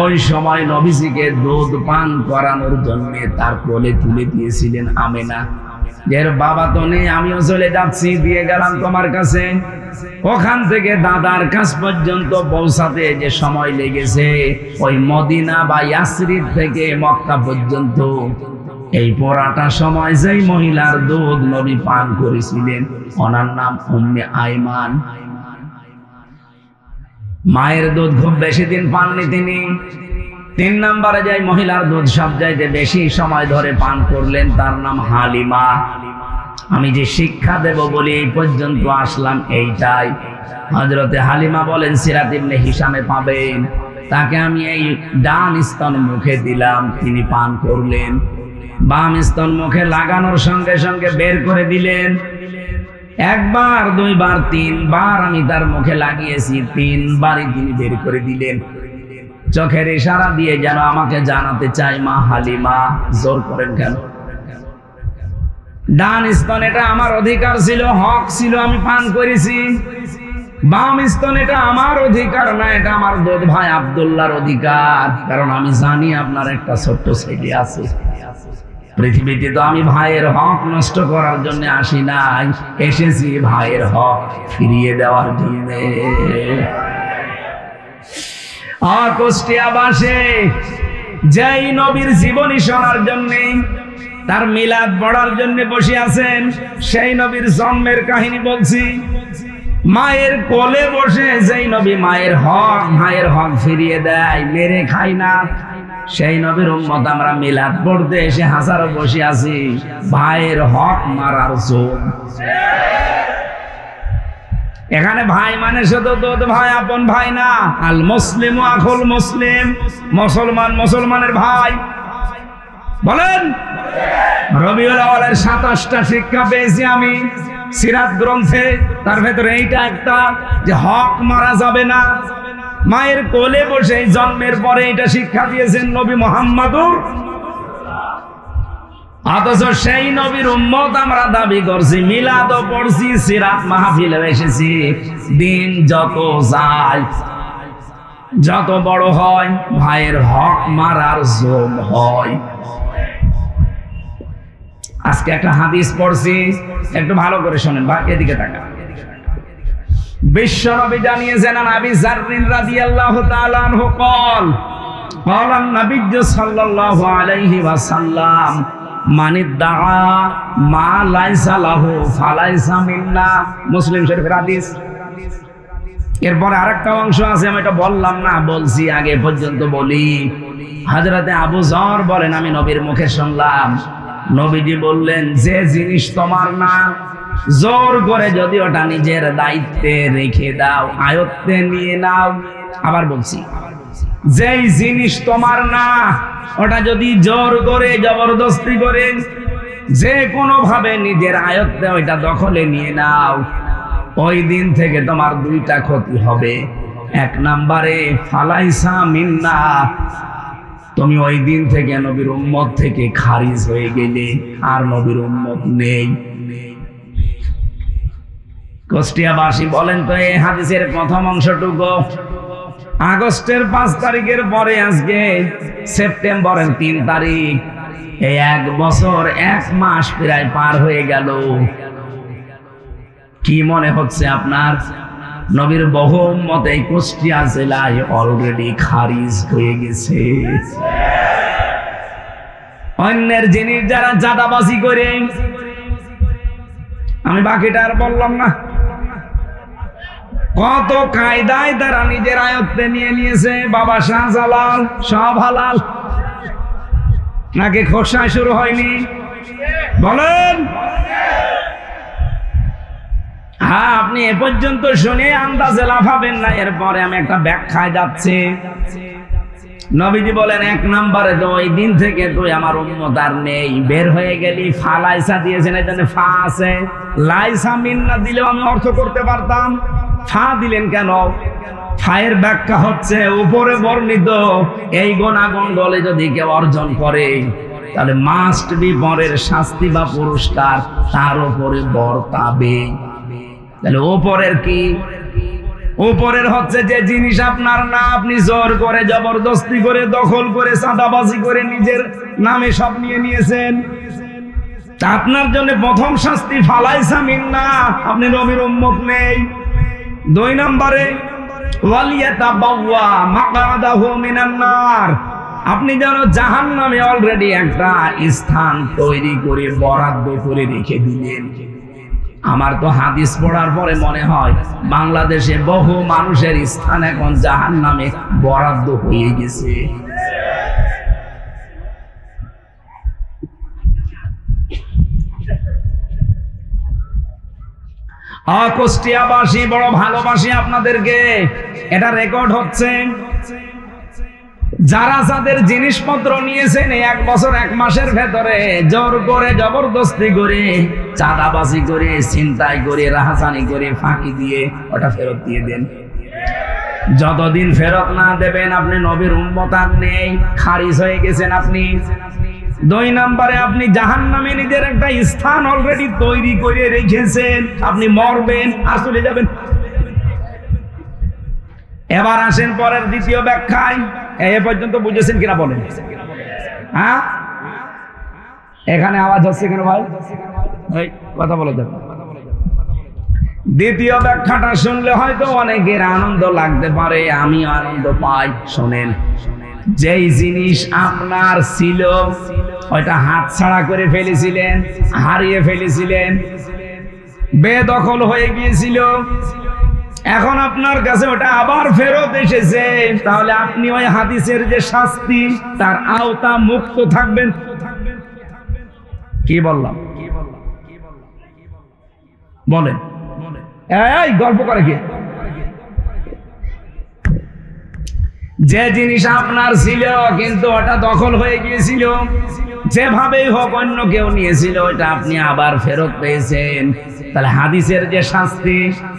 ওই সময় নবীজিকে দুধ পান করানোর জন্য তার কোলে তুলে দিয়েছিলেন আমেনা। এর বাবা তো নেই, আমিও চলে যাচ্ছি, দিয়ে গেলাম তোমার কাছে। ওখান থেকে দাদার কাছ পর্যন্ত পৌঁছাতে যে সময় লেগেছে, ওই মদিনা বা ইয়াসরিব থেকে মক্কা পর্যন্ত এই পুরাটা সময় যেই মহিলার দুধ নবী পান করেছিলেন, ওনার নাম উম্মে আইমান। মায়ের দুধ খুব বেশি দিন পাননি তিনি। 3 নম্বরে যাই মহিলার দুধ সবচাইতে বেশি সময় ধরে পান করলেন, তার নাম হালিমা। আমি যে শিক্ষা দেব বলে এই পর্যন্ত আসলাম এইটাই। হযরতে হালিমা বলেন, সিরাত ইবনে হিশামে পাবেন, তাকে আমি এই ডান স্তন মুখে দিলাম, তিনি পান করলেন। বাম স্তন মুখে লাগানোর সঙ্গে সঙ্গে বের করে দিলেন। 1 বার 2 বার 3 বার আমি তার মুখে লাগিয়েছি, 3 বারই তিনি বের করে দিলেন। চোখের ইশারা দিয়ে যেন আমাকে জানাতে চাই, মা হালিমা জোর করেন কেন? ডান স্তন এটা আমার অধিকার ছিল, হক ছিল, আমি পান করেছি। বাম স্তন এটা আমার অধিকার না, এটা আমার দুধ ভাই আব্দুল্লাহর অধিকার। কারণ আমি জানি আপনার একটা ছোট্ট ছেলে আছে। পৃথিবীতে তো আমি ভাইয়ের হক নষ্ট করার জন্য আসি নাই, এসেছি ভাইয়ের হক ফিরিয়ে দেওয়ার জন্য। আর কুষ্টিয়াবাসে যেই নবীর জীবনী শোনার জন্য, তার মিলাদ পড়ার জন্য বসে আছেন, সেই নবীর জন্মের কাহিনী বলছি। মায়ের কোলে বসে যেই নবী মায়ের হক ফিরিয়ে দেয়, মেরে খাই না, সেই নবীর উম্মত আমরা মিলাদ পড়তে এসে হাজারো বসে আছি ভাইয়ের হক মারার জন্য। এখানে ভাই মানে শুধু দুধ ভাই, আপন ভাই না। আল মুসলিমু আখুল মুসলিম, মুসলমান মুসলমানের ভাই। বলেন, রবিউল আউয়ালের 27টা শিক্ষা পেয়েছি আমি সিরাত গ্রন্থে, তার ভেতরে এইটা একটা, যে হক মারা যাবে না। মায়ের কোলে বসে জন্মের পরে এটা শিক্ষা দিয়েছেন নবী মুহাম্মদুর। অথচ সেই নবীর উম্মত আমরা দাবি করছি, মিলাদও পড়ছি, সিরাত মাহফিলে এসেছি। দিন যত যায়, যত বড় হয়, ভাইয়ের হক মারার জোম হয়। আজকে একটা হাদিস পড়ছি, একটু ভালো করে শোনেন ভাই, এদিকে তাকান। বিশ্বনবী জানিয়েছেন, আবি যাররিন রাদিয়াল্লাহু তাআলা আনহু قال قال النبي صلى الله عليه وسلم من ادعى ما ليس له فليس منا। মুসলিম শরীফের হাদিস। এরপর আরেকটা অংশ আছে, আমি এটা বললাম না, বলছি আগে পর্যন্ত বলি। হযরতে আবু যর বলেন, আমি নবীর মুখে শুনলাম, নবীজি বললেন, যে জিনিস তোমার না, জোর করে যদি ওটা নিজের দায়িত্বে রেখে দাও, আয়ত্তে নিয়ে নাও। আবার বলছি, যেই জিনিস তোমার না, ওটা যদি জোর করে জবরদস্তি করে যে কোনো ভাবে নিজের আয়ত্তে ওইটা দখলে নিয়ে নাও, ওই দিন থেকে তোমার 2টা ক্ষতি হবে। 1 নম্বরে ফালাইসা মিন্না, তুমি ওই দিন থেকে নবীর উম্মত থেকে খারিজ হয়ে গেলে, আর নবীর উম্মত নেই। কুষ্টিয়াবাসী বলেন তো এই হাদিসের প্রথম অংশটুকু আগস্টের 5 তারিখের পরে আজকে সেপ্টেম্বরের 3 তারিখ, এই 1 বছর 1 মাস প্রায় পার হয়ে গেল। কি মনে হচ্ছে আপনার? নবীর বহু উম্মত এই কুষ্টিয়া জেলায় অলরেডি খারিজ হয়ে গেছে। অন্যের জিনিস যারা চাঁদাবাজি করে, আমি বাকিটা আর বললাম না, কত কায়দায় তারা নিজের আয়ত্তে নিয়ে নিয়েছে। বাবা শাহজালাল সব হালাল নাকি খোসায় শুরু হয়নি? বলেন। হ্যাঁ, আপনি এ পর্যন্ত শুনে আন্দাজে লাফাবেন না। এরপরে আমি একটা ব্যাখ্যায় যাচ্ছি। নবীজি বলেন 1 নম্বরে তো ওই দিন থেকে তুই আমার উম্মত আর নেই, বের হয়ে গেলি। ফালাইসা দিয়েছেন, এই জন্য ফা আছে। লাইসা মিন না দিলেও আমি অর্থ করতে পারতাম, ফা দিলেন কেন? ফায়ের ব্যাখ্যা হচ্ছে উপরে বর্ণিত এই গুণাগুণ বলে যদি কেউ অর্জন করে তাহলে মাস্ট বি পরের শাস্তি বা পুরস্কার তার উপরে বর্তাবে। তাহলে উপরের কি? উপরের হচ্ছে যে জিনিস আপনার না, আপনি জোর করে জবরদস্তি করে দখল করে চাঁদাবাজি করে নিজের নামে সব নিয়ে নিয়েছেন, আপনার জন্য প্রথম শাস্তি ফালাইসা মিন্না, আপনি নবীর উম্মত নেই। 2 নম্বরে ওয়ালিয়াতাবাওয়া মাকআদাহু মিনান নার, আপনি যেন জাহান্নামে অলরেডি একটা স্থান তৈরি করে বরাদ্দ করে রেখে দিলেন। আমার তো হাদিস পড়ার পরে মনে হয় বাংলাদেশে বহু মানুষের স্থান এখন জাহান্নামে বরাদ্দ হয়ে গেছে। কুষ্টিয়াবাসী বড় ভালোবাসি আপনাদেরকে, এটা রেকর্ড হচ্ছে। যারা যাদের জিনিসপত্র নিয়েছেন 1 বছর 1 মাসের ভেতরে জোর করে জবরদস্তি করে চাঁদাবাজি করে ছিনতাই করে রাহাজানি করে ফাঁকি দিয়ে ওটা ফেরত দিয়ে দেন। যতদিন ফেরত না দেবেন আপনি নবীর উম্মত আর নেই, খারিজ হয়ে গেছেন আপনি। 2 নম্বরে আপনি জাহান্নামে নিজের একটা স্থান অলরেডি তৈরি করে রেখেছেন, আপনি মরবেন আর চলে যাবেন। এবার আসেন পরের দ্বিতীয় ব্যাখ্যায়। এ পর্যন্ত বুঝেছেন কিনা বলেন? হ্যাঁ, এখানে আওয়াজ হচ্ছে কেন ভাই? এই কথা বলে দেন। দ্বিতীয় ব্যাখ্যাটা শুনলে হয়তো অনেকের আনন্দ লাগতে পারে, আমি আনন্দ পাই। শোনেন, যেই জিনিস আপনার ছিল ওইটা হাতছাড়া করে ফেলেছিলেন, হারিয়ে ফেলেছিলেন, বেদখল হয়ে গিয়েছিল, এখন আপনার কাছে ওটা আবার ফেরত এসেছে, তাহলে আপনি ওই হাদিসের যে শাস্তি তার আওতা মুক্ত থাকবেন। কি বললাম? বলেন। এই গল্প করে কি? যে জিনিস আপনার ছিল কিন্তু ওটা দখল হয়ে গিয়েছিল, যেভাবেই হোক অন্য কেউ নিয়েছিল, ওটা আপনি আবার ফেরত পেয়েছেন, তাহলে হাদিসের যে শাস্তি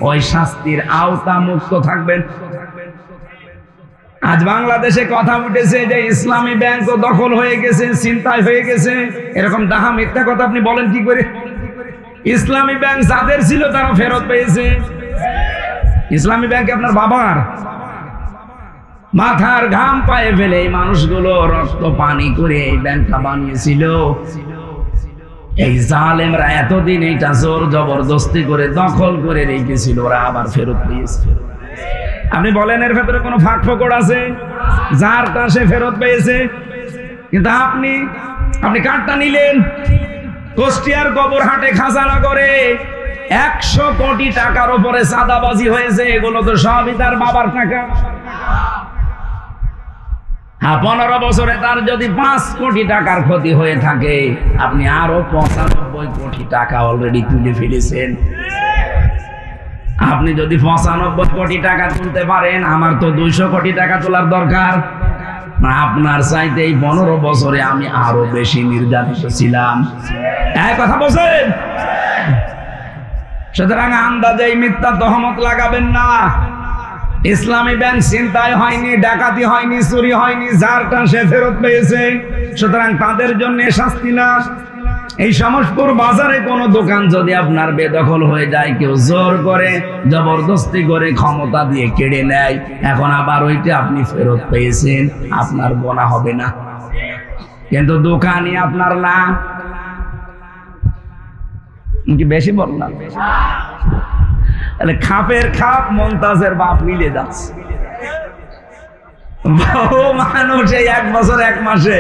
ওই শাস্তির আওতা মুক্ত থাকবেন। আজ বাংলাদেশে কথা উঠেছে যে ইসলামী ব্যাংকও দখল হয়ে গেছে, ছিনতাই হয়ে গেছে, এরকম ডাহা মিথ্যা কথা আপনি বলেন কি করে? ইসলামী ব্যাংক যাদের ছিল তারা ফেরত পেয়েছে। ইসলামী ব্যাংক আপনার বাবার, মাথার ঘাম পায়ে ফেলে এই মানুষগুলো রক্ত পানি করে এই ব্যাংকটা বানিয়েছিল। এই জালেমরা এতদিন এইটা জোর জবরদস্তি করে দখল করে রেখেছিল, ওরা আবার ফেরত পেয়েছে। আপনি বলেন এর ভেতরে কোনো ফাঁক ফোকর আছে? যারটা সে ফেরত পেয়েছে, কিন্তু আপনি কার্ডটা নিলেন। কুষ্টিয়ার গোবরহাটে খাজানা করে 100 কোটি টাকার উপরে চাঁদাবাজি হয়েছে, এগুলো তো সবই তার বাবার টাকা। 15 বছরে তার যদি 5 কোটি টাকার ক্ষতি হয়ে থাকে, আপনি আরো 95 কোটি টাকা অলরেডি তুলে ফেলেছেন। আপনি যদি 95 কোটি টাকা তুলতে পারেন, আমার তো 200 কোটি টাকা তোলার দরকার। আপনার চাইতে এই 15 বছরে আমি আরো বেশি নির্যাতিত ছিলাম। এক কথা বলছেন। সুতরাং আন্দাজে মিথ্যা তহমত লাগাবেন না। ইসলামী ব্যাংক ছিনতাই হয়নি, ডাকাতি হয়নি, চুরি হয়নি, যারটা সে ফেরত পেয়েছে, সুতরাং তাদের জন্য শাস্তি না। এই শামসপুর বাজারে কোনো দোকান যদি আপনার বেদখল হয়ে যায়, কেউ জোর করে জবরদস্তি করে ক্ষমতা দিয়ে কেড়ে নেয়, এখন আবার ওইটা আপনি ফেরত পেয়েছেন, আপনার গোনা হবে না, কিন্তু দোকানই আপনার না। কি বেশি বললাম? তাহলে খাপের খাপ মমতাজের বাপ মিলে যাচ্ছে। বহু মানুষ এই 1 বছর 1 মাসে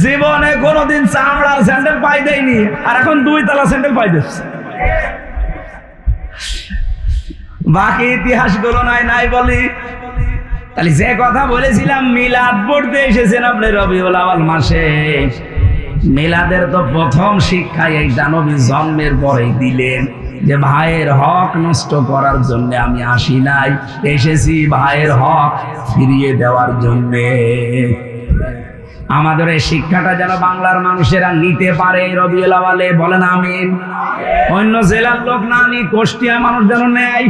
জীবনে কোনোদিন চামড়া স্যান্ডেল পাই দেয়নি, আর এখন 2 তলা স্যান্ডেল পাই দিচ্ছে। বাকি ইতিহাস গুলো নাই বলি। তাহলে যে কথা বলেছিলাম, মিলাদ পড়তে এসেছেন আপনি রবিউল আউয়াল মাসে, মিলাদের তো প্রথম শিক্ষা এইটা নবী জন্মের পরেই দিলেন যে ভাইয়ের হক নষ্ট করার জন্য আমি আসি নাই, এসেছি ভাইয়ের হক ফিরিয়ে দেওয়ার জন্য। আমাদের এই শিক্ষাটা যেন বাংলার মানুষেরা নিতে পারে রবিউল আউয়ালে, বলেন আমিন। অন্য জেলার লোক না নি, কুষ্টিয়া মানুষ যেন নেয়।